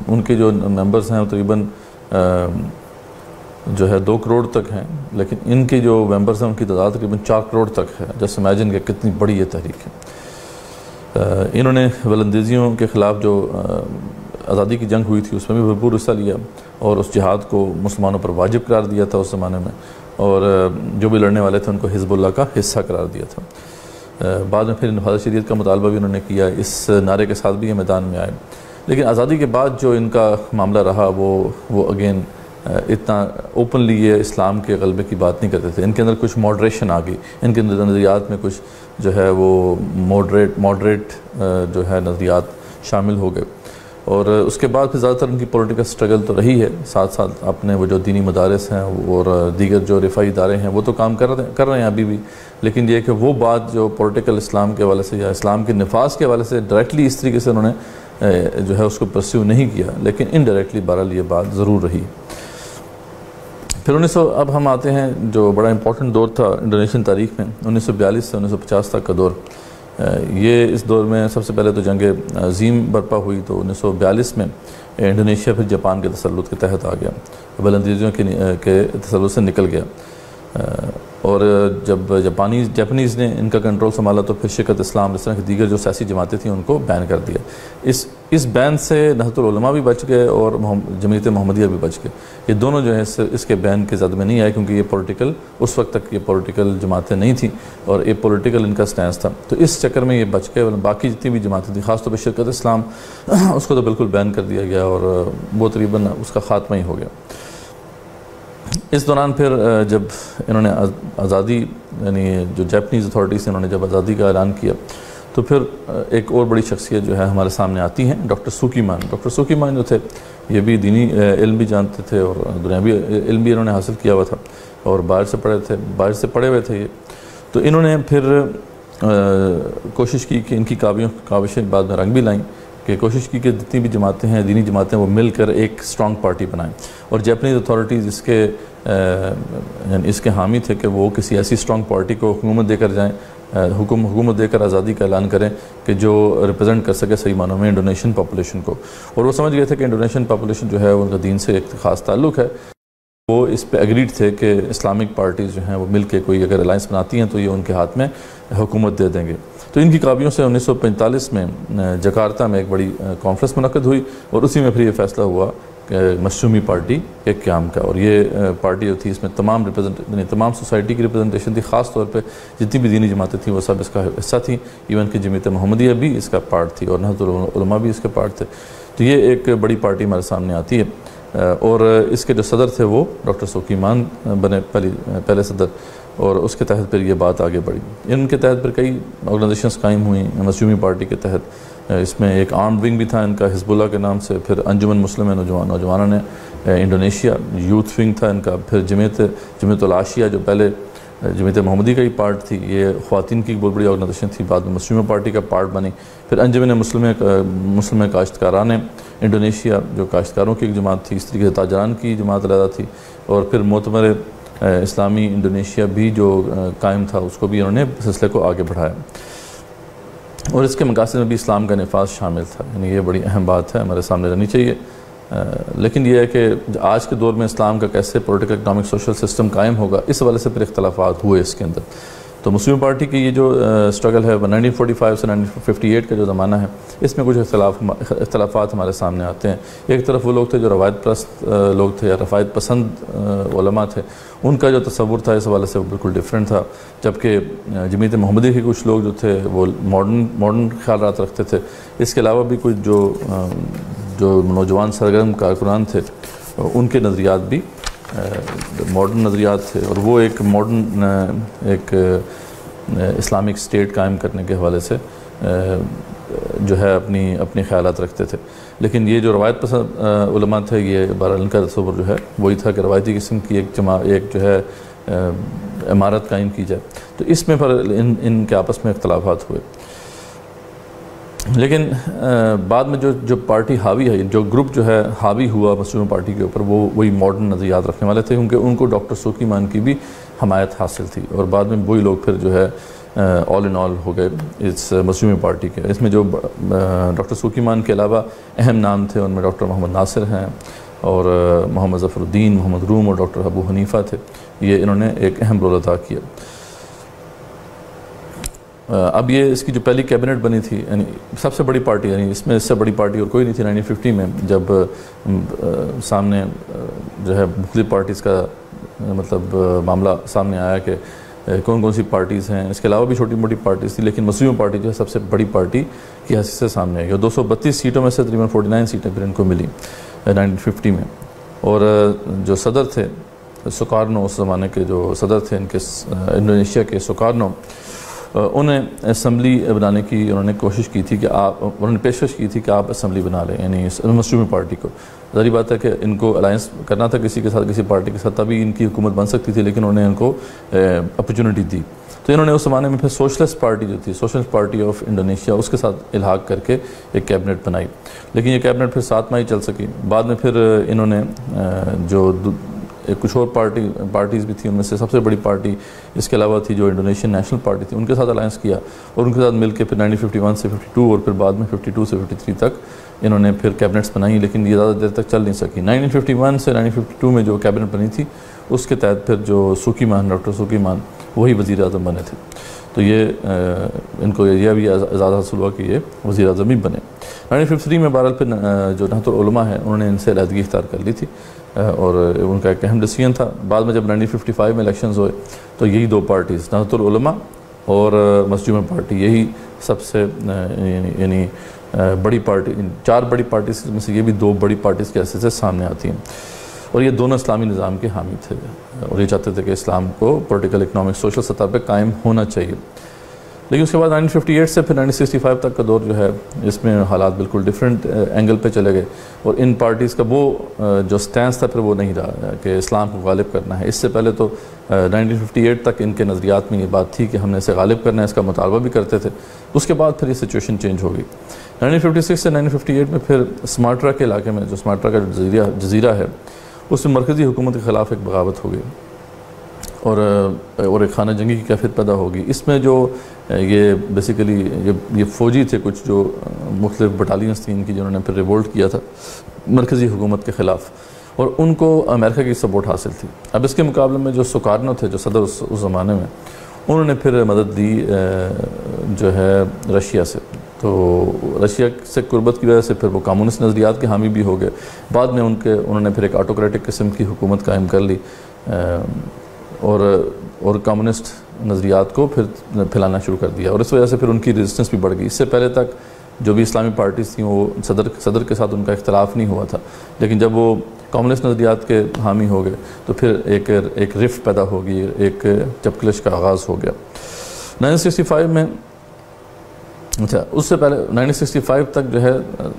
S1: ان کے جو ممبرز ہیں وہ تقریباً جو ہے 2 کروڑ تک ہیں، لیکن ان کے جو ممبرز ہیں ان کی تعداد تقریباً 4 کروڑ تک ہے، جس امیجن کہ کتنی بڑی یہ تحریک ہے۔ انہوں نے ولندیزیوں کے خلاف جو آزادی کی جنگ ہوئی تھی اس میں بھی بھرپور حصہ لیا، اور اس جہاد کو مسلمانوں پر واجب قرار دیا تھا اس زمانے میں، اور جو بھی لڑنے والے تھے ان کو حزب اللہ کا حصہ قرار دیا تھا۔ بعد میں پھر نفاذ شریعت کا مطالبہ بھی انہوں نے کیا، اس نعرے کے ساتھ بھی یہ میدان میں آئے، لیکن آزادی کے بعد جو ان کا معاملہ رہا وہ اگین اتنا اوپنلی یہ اسلام کے غلبے کی بات نہیں کرتے تھے. ان کے اندر کچھ ماڈریشن آ گئی، ان کے نظریات میں کچھ جو ہے وہ ماڈریٹ جو ہے نظریات شامل ہو گئے. اور اس کے بعد پھر زیادہ تر ان کی پولیٹیکل سٹرگل تو رہی ہے، ساتھ ساتھ اپنے وہ جو دینی مدارس ہیں اور دیگر جو رفاعی ادارے ہیں وہ تو کام کر رہے ہیں ابھی بھی، لیکن یہ کہ وہ بات جو پولیٹیکل اسلام کے حوالے سے یا اسلام کے نفاذ کے حوالے سے ڈائریکٹلی اس طریقے سے انہوں نے جو ہے اس کو پرسیو نہیں کیا، لیکن انڈائریکٹلی بہرحال یہ بات ضرور رہی. پھر اب ہم آتے ہیں جو بڑا امپورٹنٹ دور تھا انڈونیشین تاریخ میں، 1942 سے 1950 تک کا دور. یہ اس دور میں سب سے پہلے تو جنگ عظیم برپا ہوئی، تو 1942 میں انڈونیشیا پھر جاپان کے تسلط کے تحت آ گیا، بلندیزیوں کے تسلط سے نکل گیا. اور جب جاپانیز نے ان کا کنٹرول سنبھالا تو پھر شریعت اسلام اس طرح کی دیگر جو سیاسی جماعتیں تھیں ان کو بین کر دیا. اس بین سے نہضت العلماء بھی بچ گئے اور جمعیت محمدیہ بھی بچ گئے. یہ دونوں جو ہیں اس کے بین کے زد میں نہیں آئے، کیونکہ یہ اس وقت تک یہ پولیٹیکل جماعتیں نہیں تھیں اور یہ پولیٹیکل ان کا سٹینس تھا، تو اس چکر میں یہ بچ گئے. باقی جتنی بھی جماعتیں تھیں، خاص طور پہ شریعت اسلام، اس کو تو بالکل بین کر دیا گیا اور وہ تقریباً اس کا خاتمہ ہی ہو گیا. اس دوران پھر جب انہوں نے آزادی، یعنی جو جاپنیز اتھارٹیز نے انہوں نے جب آزادی کا اعلان کیا، تو پھر ایک اور بڑی شخصیت جو ہے ہمارے سامنے آتی ہیں، ڈاکٹر سوکیمان. ڈاکٹر سوکیمان جو تھے یہ بھی دینی علم بھی جانتے تھے اور دنیاوی علم بھی انہوں نے حاصل کیا ہوا تھا اور باہر سے پڑھے ہوئے تھے یہ. تو انہوں نے پھر کوشش کی کہ ان کی کاوشیں بعد میں رنگ بھی لائیں، کہ کوشش کی کہ جتنی بھی جماعتیں ہیں، دینی جماعتیں، وہ مل کر ایک سٹرونگ پارٹی بنائیں. اور جاپنیز اتھارٹیز اس کے حامی تھے کہ وہ کسی ایسی سٹرونگ پارٹی کو حکومت دے کر جائیں، حکومت دے کر آزادی کا اعلان کریں کہ جو ریپرزینٹ کر سکے صحیح معنوں میں انڈونیشین پاپولیشن کو. اور وہ سمجھ گئے تھے کہ انڈونیشین پاپولیشن جو ہے ان کا دین سے ایک خاص تعلق ہے. وہ اس پہ اگریڈ تھے کہ اسلامک پارٹیز جو ہیں وہ مل کے کوئی اگر الائنس بناتی ہیں تو یہ ان کے ہاتھ میں حکومت دے دیں گے. تو ان کی کاویوں سے 1945 میں جکارتہ میں ایک بڑی کانفرنس منعقد ہوئی اور اسی میں پھر یہ فیصلہ ہوا کہ مشرومی پارٹی کے قیام کا. اور یہ پارٹی جو تھی اس میں تمام سوسائٹی کی ریپرزنٹیشن تھی، خاص طور پہ جتنی بھی دینی جماعتیں تھیں وہ سب اس کا حصہ تھیں، ایون کہ جمعیت محمدیہ بھی اس کا پارٹ تھی اور نہضت العلماء بھی اس کے پارٹ تھے. تو یہ ایک بڑی پارٹی ہمارے سامنے آتی ہے اور اس کے جو صدر تھے وہ ڈاکٹر سوکیمان بنے پہلے صدر، اور اس کے تحت پھر یہ بات آگے بڑھی. ان کے تحت پھر کئی آرگنائزیشنز قائم ہوئیں مشرومی پارٹی کے تحت. اس میں ایک آرمڈ ونگ بھی تھا ان کا حزب اللہ کے نام سے، پھر انجمن مسلم نوجوانوں نے انڈونیشیا، یوتھ ونگ تھا ان کا، پھر جمعیت العاشیہ جو پہلے جمعیت محمدی کا ہی پارٹ تھی، یہ خواتین کی بہت بڑی آرگنائزیشن تھی، بعد میں مشرومی پارٹی کا پارٹ بنی. پھر انجمن مسلم کاشتکاران انڈونیشیا جو کاشتکاروں کی ایک جماعت تھی، اس طریقے سے تاجران کی جماعت علیحدہ تھی، اور پھر معتمر اسلامی انڈونیشیا بھی جو قائم تھا اس کو بھی انہوں نے سلسلے کو آگے بڑھایا. اور اس کے مقاصد میں بھی اسلام کا نفاذ شامل تھا. یعنی یہ بڑی اہم بات ہے، ہمارے سامنے رہنی چاہیے. لیکن یہ ہے کہ آج کے دور میں اسلام کا کیسے پولیٹیکل اکنامک سوشل سسٹم قائم ہوگا، اس حوالے سے پھر اختلافات ہوئے اس کے اندر. تو مسلم پارٹی کی یہ جو سٹرگل ہے 1945 سے 1958 کا جو زمانہ ہے، اس میں کچھ اختلافات ہمارے سامنے آتے ہیں. ایک طرف وہ لوگ تھے جو روایت پرست لوگ تھے یا روایت پسند علماء تھے، ان کا جو تصور تھا اس حوالے سے وہ بالکل ڈیفرنٹ تھا. جبکہ جمعیت محمدیہ کے کچھ لوگ جو تھے وہ ماڈرن خیالات رکھتے تھے. اس کے علاوہ بھی کچھ جو نوجوان سرگرم کارکنان تھے ان کے نظریات بھی ماڈرن نظریات تھے، اور وہ ایک ماڈرن ایک اسلامک اسٹیٹ قائم کرنے کے حوالے سے جو ہے اپنی خیالات رکھتے تھے. لیکن یہ جو روایت پسند علماء تھے، یہ بہرحال ان کا تصور جو ہے وہی تھا کہ روایتی قسم کی ایک جو ہے عمارت قائم کی جائے. تو اس میں پھر ان کے آپس میں اختلافات ہوئے. لیکن بعد میں جو پارٹی حاوی ہے، جو گروپ جو ہے حاوی ہوا مسلم پارٹی کے اوپر، وہی ماڈرن نظریات رکھنے والے تھے، کیونکہ ان کو ڈاکٹر سوکیمان کی بھی حمایت حاصل تھی. اور بعد میں وہی لوگ پھر جو ہے آل ان آل ہو گئے اس مسلم پارٹی کے. اس میں جو ڈاکٹر سوکیمان کے علاوہ اہم نام تھے ان میں ڈاکٹر محمد ناصر ہیں اور محمد ظفر الدین، محمد روم اور ڈاکٹر ابو حنیفہ تھے. یہ انہوں نے ایک اہم رول ادا کیا. اب یہ اس کی جو پہلی کیبنٹ بنی تھی، یعنی سب سے بڑی پارٹی، یعنی اس میں اس سے بڑی پارٹی اور کوئی نہیں تھی 1950 میں، جب سامنے جو ہے مختلف پارٹیز کا مطلب معاملہ سامنے آیا کہ کون کون سی پارٹیز ہیں. اس کے علاوہ بھی چھوٹی موٹی پارٹیز تھی، لیکن مسلم پارٹی جو ہے سب سے بڑی پارٹی کی حیثیت سے سامنے آئی. اور 232 سیٹوں میں سے تقریباً 49 سیٹیں پھر ان کو ملی 1950 میں. اور جو صدر تھے سکارنو، اس زمانے کے جو صدر تھے ان کے انڈونیشیا کے سکارنو، انہیں اسمبلی بنانے کی انہوں نے کوشش کی تھی کہ انہوں نے پیشکش کی تھی کہ آپ اسمبلی بنا لیں، یعنی مسلم پارٹی کو. ظاہری بات ہے کہ ان کو الائنس کرنا تھا کسی کے ساتھ، کسی پارٹی کے ساتھ، تبھی ان کی حکومت بن سکتی تھی، لیکن انہوں نے ان کو اپرچونٹی دی. تو انہوں نے اس زمانے میں پھر سوشلسٹ پارٹی جو تھی، سوشلسٹ پارٹی آف انڈونیشیا، اس کے ساتھ الحاق کر کے ایک کیبنٹ بنائی. لیکن یہ کیبنٹ پھر 7 ماہ ہی چل سکی. بعد میں پھر انہوں نے جو کچھ اور پارٹیز بھی تھیں، ان میں سے سب سے بڑی پارٹی اس کے علاوہ تھی جو انڈونیشین نیشنل پارٹی تھی، ان کے ساتھ الائنس کیا اور ان کے ساتھ مل کے پھر 1951 سے 52 اور پھر بعد میں 52 سے 53 تک انہوں نے پھر کیبنٹس بنائی. لیکن یہ زیادہ دیر تک چل نہیں سکی. 1951 سے 1952 میں جو کیبنٹ بنی تھی اس کے تحت پھر جو سوکی مان، ڈاکٹر سوکی مان، وہی وزیر اعظم بنے تھے. تو یہ ان کو یہ بھی اعزاز حاصل ہوا کہ یہ وزیر اعظم ہی بنے. 1953 میں بہرحال پھر جو نہضت العلماء ہیں انہوں نے ان سے علیحدگی اختیار کر لی تھی اور ان کا ایک اہم ڈیسیژن تھا. بعد میں جب 1955 میں الیکشنز ہوئے تو یہی 2 پارٹیز، نہضت العلماء اور مسجد پارٹی، یہی سب سے یعنی بڑی پارٹی، 4 بڑی پارٹیز میں سے یہ بھی 2 بڑی پارٹیز کے حیثیت سے سامنے آتی ہیں. اور یہ دونوں اسلامی نظام کے حامی تھے اور یہ چاہتے تھے کہ اسلام کو پولیٹیکل، اکنامک، سوشل سطح پہ قائم ہونا چاہیے. لیکن اس کے بعد 1958 سے پھر 1965 تک کا دور جو ہے اس میں حالات بالکل ڈیفرنٹ اینگل پہ چلے گئے اور ان پارٹیز کا وہ جو سٹینس تھا پھر وہ نہیں رہا کہ اسلام کو غالب کرنا ہے. اس سے پہلے تو 1958 تک ان کے نظریات میں یہ بات تھی کہ ہم نے اسے غالب کرنا ہے، اس کا مطالبہ بھی کرتے تھے. اس کے بعد پھر یہ سچویشن چینج ہو گئی. 1956 سے 1958 میں پھر سماٹرا کے علاقے میں، جو سماٹرا کا جو جزیرہ ہے، اس میں مرکزی حکومت کے خلاف ایک بغاوت ہو گئی اور ایک خانہ جنگی کی کیفیت پیدا ہوگی. اس میں جو یہ بیسیکلی یہ فوجی تھے کچھ جو مختلف بٹالینز تھیں ان کی، جنہوں نے پھر ریوولٹ کیا تھا مرکزی حکومت کے خلاف اور ان کو امریکہ کی سپورٹ حاصل تھی. اب اس کے مقابلے میں جو سکارنو تھے، جو صدر اس زمانے میں، انہوں نے پھر مدد دی جو ہے رشیا سے. تو رشیا سے قربت کی وجہ سے پھر وہ کمیونسٹ نظریات کے حامی بھی ہو گئے. بعد میں انہوں نے پھر ایک آٹوکریٹک قسم کی حکومت قائم کر لی اور کمیونسٹ نظریات کو پھر پھیلانا شروع کر دیا اور اس وجہ سے پھر ان کی ریزسٹنس بھی بڑھ گئی. اس سے پہلے تک جو بھی اسلامی پارٹیز تھیں وہ صدر کے ساتھ ان کا اختلاف نہیں ہوا تھا، لیکن جب وہ کمیونسٹ نظریات کے حامی ہو گئے تو پھر ایک رفت پیدا ہو گئی، ایک چپکلش کا آغاز ہو گیا. 1965 میں اچھا اس سے پہلے 1965 تک جو ہے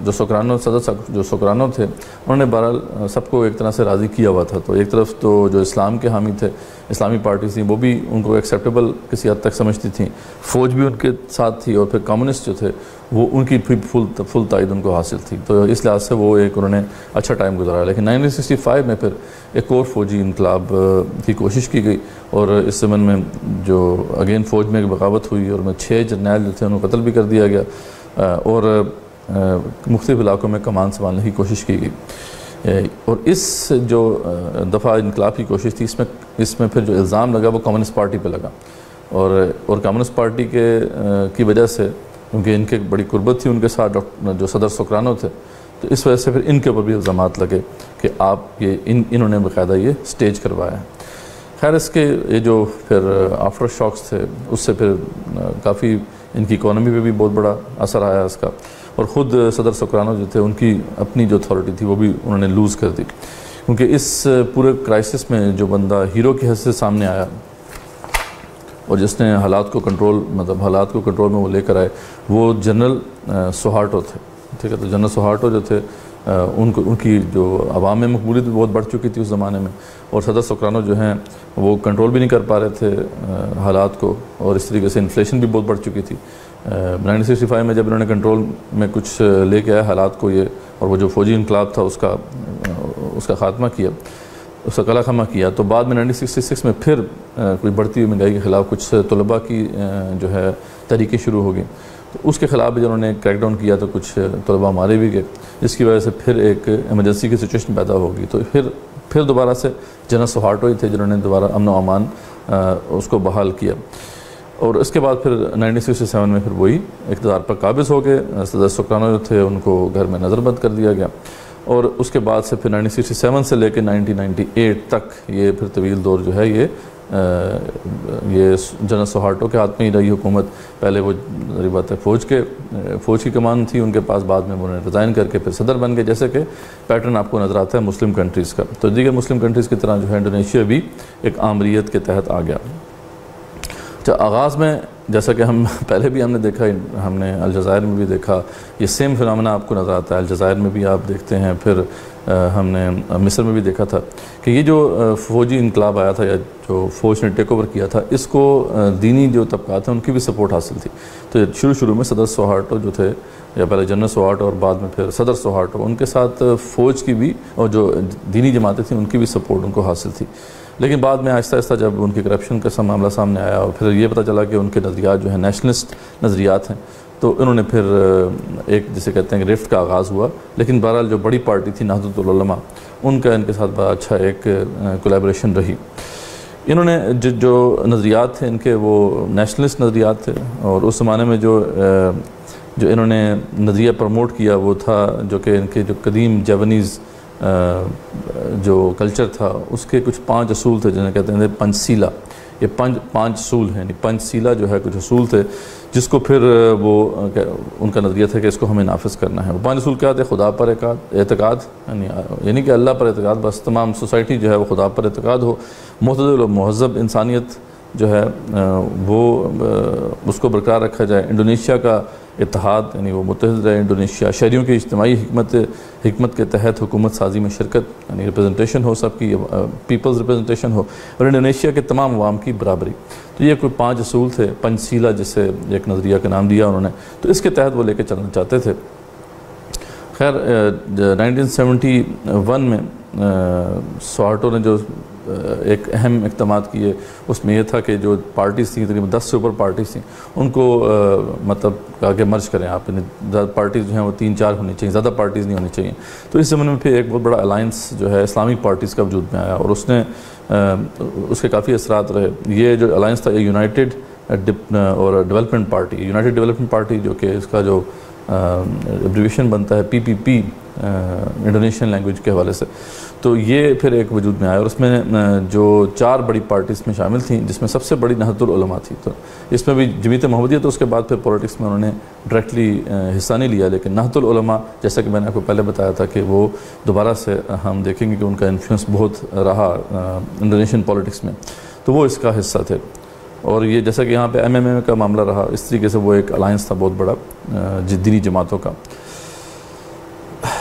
S1: جو سکرانو صدر جو سکرانو تھے انہوں نے بہرحال سب کو ایک طرح سے راضی کیا ہوا تھا. تو ایک طرف تو جو اسلام کے حامی تھے، اسلامی پارٹیز تھیں، وہ بھی ان کو ایکسیپٹیبل کسی حد تک سمجھتی تھیں، فوج بھی ان کے ساتھ تھی اور پھر کمیونسٹ جو تھے وہ ان کی فل تائید ان کو حاصل تھی. تو اس لحاظ سے وہ انہوں نے اچھا ٹائم گزارا. لیکن 1965 میں پھر ایک اور فوجی انقلاب کی کوشش کی گئی اور اس زمن میں جو اگین فوج میں ایک بغاوت ہوئی اور 6 جرنیل جو تھے انہوں کو قتل بھی کر دیا گیا اور مختلف علاقوں میں کمان سنبھالنے کی کوشش کی گئی. اور اس جو دفعہ انقلاب کی کوشش تھی اس میں پھر جو الزام لگا وہ کمیونسٹ پارٹی پہ لگا اور کمیونسٹ پارٹی کی وجہ سے، کیونکہ ان کے بڑی قربت تھی ان کے ساتھ جو صدر سکرانو تھے، تو اس وجہ سے پھر ان کے اوپر بھی الزامات لگے کہ انہوں نے باقاعدہ یہ سٹیج کروایا ہے. خیر اس کے یہ جو پھر آفٹر شاکس تھے اس سے پھر کافی ان کی اکانومی پہ بھی بہت بڑا اثر آیا اس کا اور خود صدر سکرانو جو تھے ان کی اپنی جو اتھارٹی تھی وہ بھی انہوں نے لوز کر دی. کیونکہ اس پورے کرائسس میں جو بندہ ہیرو کی حیثیت سے سامنے آیا اور جس نے حالات کو کنٹرول میں وہ لے کر آئے وہ جنرل سوہارٹو تھے. ٹھیک ہے، تو جنرل سوہارٹو جو تھے ان کی جو عوام میں مقبولیت بھی بہت بڑھ چکی تھی اس زمانے میں اور صدر سکرانو جو ہیں وہ کنٹرول بھی نہیں کر پا رہے تھے حالات کو اور اس طریقے سے انفلیشن بھی بہت بڑھ چکی تھی. 1965 میں جب انہوں نے کنٹرول میں کچھ لے کے آیا حالات کو یہ اور وہ جو فوجی انقلاب تھا اس کا خاتمہ کیا، اس کا قلع خمہ کیا، تو بعد میں 1966 میں پھر کوئی بڑھتی ہوئی مہنگائی کے خلاف کچھ طلباء کی جو ہے تحریکیں شروع ہو گئیں. تو اس کے خلاف بھی جنہوں نے کریک ڈاؤن کیا تو کچھ طلباء مارے بھی گئے، جس کی وجہ سے پھر ایک ایمرجنسی کی سچویشن پیدا ہوگی. تو پھر دوبارہ سے جنرل سوہارٹو ہی تھے جنہوں نے دوبارہ امن و امان اس کو بحال کیا اور اس کے بعد پھر 1967 میں پھر وہی اقتدار پر قابض ہو گئے. صدر سکرانو جو تھے ان کو گھر میں نظر بند کر دیا گیا اور اس کے بعد سے پھر 1967 سے لے کے 1998 تک یہ پھر طویل دور جو ہے یہ یہ جنرل سوہارٹو کے ہاتھ میں ہی رہی حکومت. پہلے وہ ظاہر بات ہے فوج کی کمان تھی ان کے پاس, بعد میں انہوں نے ریزائن کر کے پھر صدر بن گئے, جیسے کہ پیٹرن آپ کو نظر آتا ہے مسلم کنٹریز کا. تو دیگر مسلم کنٹریز کی طرح جو ہے انڈونیشیا بھی ایک آمریت کے تحت آ گیا. آغاز میں جیسا کہ ہم پہلے بھی ہم نے دیکھا, ہم نے الجزائر میں بھی دیکھا, یہ سیم فنامنا آپ کو نظر آتا ہے. الجزائر میں بھی آپ دیکھتے ہیں, پھر ہم نے مصر میں بھی دیکھا تھا کہ یہ جو فوجی انقلاب آیا تھا یا جو فوج نے ٹیک اوور کیا تھا, اس کو دینی جو طبقات ہیں ان کی بھی سپورٹ حاصل تھی. تو شروع میں صدر سوہارٹو جو تھے, یا پہلے جنرل سوہارٹو اور بعد میں پھر صدر سوہارٹو, ان کے ساتھ فوج کی بھی اور جو دینی جماعتیں تھیں ان کی بھی سپورٹ ان کو حاصل تھی. لیکن بعد میں آہستہ آہستہ جب ان کی کرپشن کا معاملہ سامنے آیا اور پھر یہ پتہ چلا کہ ان کے نظریات جو ہیں نیشنلسٹ نظریات ہیں, تو انہوں نے پھر ایک جسے کہتے ہیں کہ رفٹ کا آغاز ہوا. لیکن بہرحال جو بڑی پارٹی تھی نہضت العلماء, ان کا ان کے ساتھ بڑا اچھا ایک کولیبریشن رہی. انہوں نے جو نظریات تھے ان کے وہ نیشنلسٹ نظریات تھے, اور اس زمانے میں جو انہوں نے نظریہ پروموٹ کیا وہ تھا جو کہ ان کے جو قدیم جیونیز جو کلچر تھا اس کے کچھ 5 اصول تھے جنہیں کہتے ہیں پنچ سیلا. یہ 5 اصول ہیں, یعنی پنچ سیلا جو ہے کچھ اصول تھے جس کو پھر وہ ان کا نظریہ تھا کہ اس کو ہمیں نافذ کرنا ہے. وہ 5 اصول کیا تھے؟ خدا پر اعتقاد, یعنی کہ اللہ پر اعتقاد, بس تمام سوسائٹی جو ہے وہ خدا پر اعتقاد ہو. معتدل و مہذب انسانیت جو ہے وہ اس کو برقرار رکھا جائے. انڈونیشیا کا اتحاد, یعنی وہ متحد رہے انڈونیشیا. شہریوں کی اجتماعی حکمت کے تحت حکومت سازی میں شرکت, یعنی ریپرزنٹیشن ہو سب کی, پیپلز ریپرزنٹیشن ہو, اور انڈونیشیا کے تمام عوام کی برابری. تو یہ کوئی 5 اصول تھے, پنچ سیلا جسے ایک نظریہ کا نام دیا انہوں نے. تو اس کے تحت وہ لے کے چلنا چاہتے تھے. خیر 1971 میں سوہارٹو نے جو ایک اہم اقدامات کیے اس میں یہ تھا کہ جو پارٹیز تھیں, تقریباً 10 سے اوپر پارٹیز تھیں, ان کو مطلب کہا کہ مرج کریں آپ. پارٹیز جو ہیں وہ 3-4 ہونی چاہیے, زیادہ پارٹیز نہیں ہونی چاہیے. تو اس زمانے میں پھر ایک بہت بڑا الائنس جو ہے اسلامک پارٹیز کا وجود میں آیا, اور اس کے کافی اثرات رہے. یہ جو الائنس تھا یہ یونائٹڈ اور development party, United development party جو کہ اس کا جو ایبریویشن بنتا ہے PPP انڈونیشین لینگویج کے حوالے سے, تو یہ پھر ایک وجود میں آیا. اور اس میں جو 4 بڑی پارٹیز میں شامل تھیں, جس میں سب سے بڑی نہضت العلماء تھی. تو اس میں بھی جمعیت محمدیہ, تو اس کے بعد پھر پولیٹکس میں انہوں نے ڈائریکٹلی حصہ نہیں لیا, لیکن نہضت العلماء جیسا کہ میں نے آپ کو پہلے بتایا تھا کہ وہ دوبارہ سے ہم دیکھیں گے کہ ان کا انفلوئنس بہت رہا انڈونیشین پولیٹکس میں, تو وہ اس کا حصہ تھے. اور یہ جیسا کہ یہاں پہ MMA کا معاملہ رہا, اس طریقے سے وہ ایک الائنس تھا بہت بڑا دینی جماعتوں کا.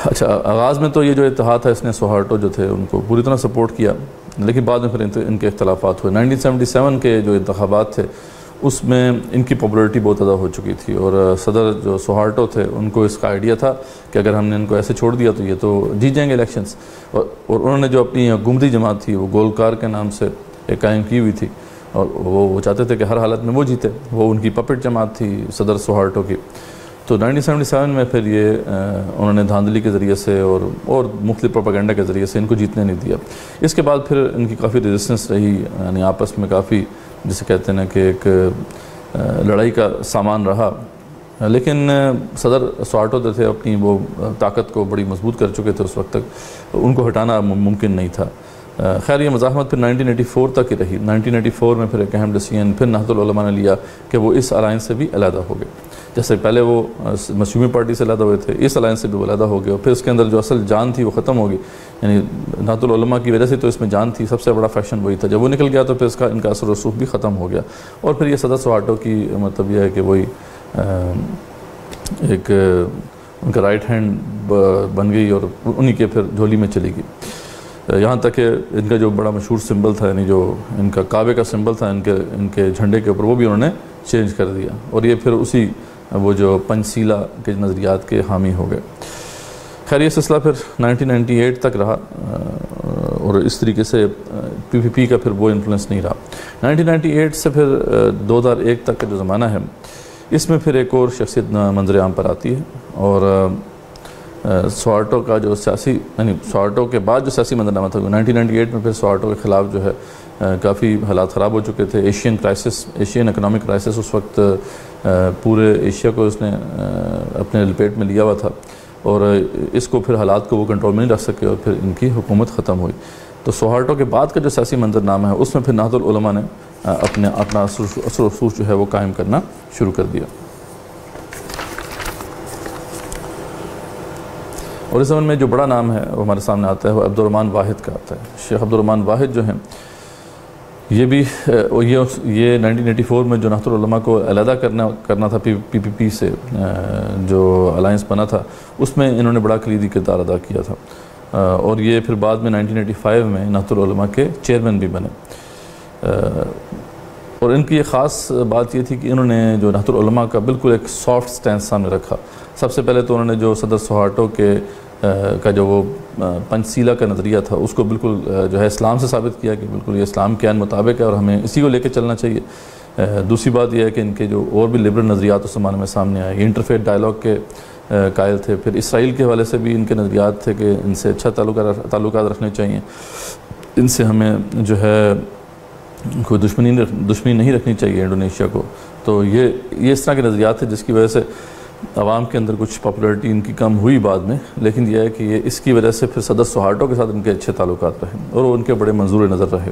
S1: اچھا, آغاز میں تو یہ جو اتحاد تھا اس نے سوہارٹو جو تھے ان کو پوری طرح سپورٹ کیا, لیکن بعد میں پھر ان کے اختلافات ہوئے. 1977 کے جو انتخابات تھے اس میں ان کی پاپولیرٹی بہت زیادہ ہو چکی تھی, اور صدر جو سوہارٹو تھے ان کو اس کا آئیڈیا تھا کہ اگر ہم نے ان کو ایسے چھوڑ دیا تو یہ تو جیت جائیں گے الیکشنز. اور انہوں نے جو اپنی حکومتی جماعت تھی وہ گولکار کے نام سے ایک قائم کی ہوئی تھی, اور وہ چاہتے تھے کہ ہر حالت میں وہ جیتے. وہ ان کی پپٹ جماعت تھی صدر سوہارٹو کی. تو 1977 میں پھر یہ انہوں نے دھاندلی کے ذریعے سے اور مختلف پروپیگنڈا کے ذریعے سے ان کو جیتنے نہیں دیا. اس کے بعد پھر ان کی کافی ریزسٹنس رہی, یعنی آپس میں کافی جسے کہتے ہیں کہ ایک لڑائی کا سامان رہا. لیکن صدر سوہارٹو جو تھے اپنی وہ طاقت کو بڑی مضبوط کر چکے تھے اس وقت تک, ان کو ہٹانا ممکن نہیں تھا. خیر یہ مزاحمت پھر 1984 تک ہی رہی. 1984 میں پھر ایک اہم ڈیسیژن پھر نہضت العلماء نے لیا کہ وہ اس الائنس سے بھی علیحدہ ہو گئے. جیسے پہلے وہ مشرومی پارٹی سے علیحدہ ہوئے تھے, اس الائنس سے بھی وہ علیحدہ ہو گئے, اور پھر اس کے اندر جو اصل جان تھی وہ ختم ہو گئی. یعنی نہضت العلماء کی وجہ سے تو اس میں جان تھی, سب سے بڑا فیشن وہی تھا. جب وہ نکل گیا تو پھر اس کا ان کا اثر و رسوخ بھی ختم ہو گیا. اور پھر یہ صدر سوہارٹو کی مطلب یہ ہے کہ وہی ایک ان کا رائٹ ہینڈ بن گئی, اور انہی کے پھر جھولی میں چلی گئی. یہاں تک کہ ان کا جو بڑا مشہور سمبل تھا, یعنی جو ان کا کعبے کا سمبل تھا ان کے جھنڈے کے اوپر, وہ بھی انہوں نے چینج کر دیا, اور یہ پھر اسی وہ جو پنچ سیلا کے نظریات کے حامی ہو گئے. خیر یہ سلسلہ پھر 1998 تک رہا, اور اس طریقے سے PPP کا پھر وہ انفلوئنس نہیں رہا. 1998 سے پھر 2001 تک کا جو زمانہ ہے اس میں پھر ایک اور شخصیت منظر عام پر آتی ہے, اور سوہارٹو کا جو سیاسی, یعنی سوہارٹو کے بعد جو سیاسی منظرنامہ تھا 1998 میں پھر سوہارٹو کے خلاف جو ہے کافی حالات خراب ہو چکے تھے. ایشین اکنامک کرائسس اس وقت پورے ایشیا کو اس نے اپنے لپیٹ میں لیا ہوا تھا, اور اس کو پھر حالات کو وہ کنٹرول میں نہیں رکھ سکے, اور پھر ان کی حکومت ختم ہوئی. تو سوہارٹو کے بعد کا جو سیاسی منظرنامہ ہے اس میں پھر نہضت العلماء نے اپنا اثر و رسوخ جو ہے وہ قائم کرنا شروع کر دیا. اور اس زمن میں جو بڑا نام ہے وہ ہمارے سامنے آتا ہے وہ عبد الرحمن واحد کا آتا ہے. شیخ عبد الرحمن واحد جو ہیں یہ بھی یہ 1984 میں جو نہضت العلماء کو علیحدہ کرنا تھا پی پی سے جو الائنس بنا تھا اس میں انہوں نے بڑا کلیدی کردار ادا کیا تھا. اور یہ پھر بعد میں 1985 میں نہضت العلماء کے چیئرمین بھی بنے. اور ان کی ایک خاص بات یہ تھی کہ انہوں نے جو نہضت العلماء کا بالکل ایک سافٹ سٹینس سامنے رکھا. سب سے پہلے تو انہوں نے جو صدر سوہارٹو کا جو وہ پنچسیلا کا نظریہ تھا اس کو بالکل جو ہے اسلام سے ثابت کیا کہ بالکل یہ اسلام کے عین مطابق ہے اور ہمیں اسی کو لے کے چلنا چاہیے. دوسری بات یہ ہے کہ ان کے جو اور بھی لبرل نظریات اس زمانے میں سامنے آئے. یہ انٹرفیتھ ڈائلاگ کے قائل تھے. پھر اسرائیل کے حوالے سے بھی ان کے نظریات تھے کہ ان سے اچھا تعلقات رکھنے چاہیے, ان سے ہمیں جو ہے کوئی دشمنی نہیں رکھنی چاہیے انڈونیشیا کو. تو یہ اس طرح کے نظریات تھے جس کی وجہ سے عوام کے اندر کچھ پاپولرٹی ان کی کم ہوئی بعد میں, لیکن یہ ہے کہ یہ اس کی وجہ سے پھر صدر سوہارٹو کے ساتھ ان کے اچھے تعلقات رہے اور وہ ان کے بڑے منظور نظر رہے.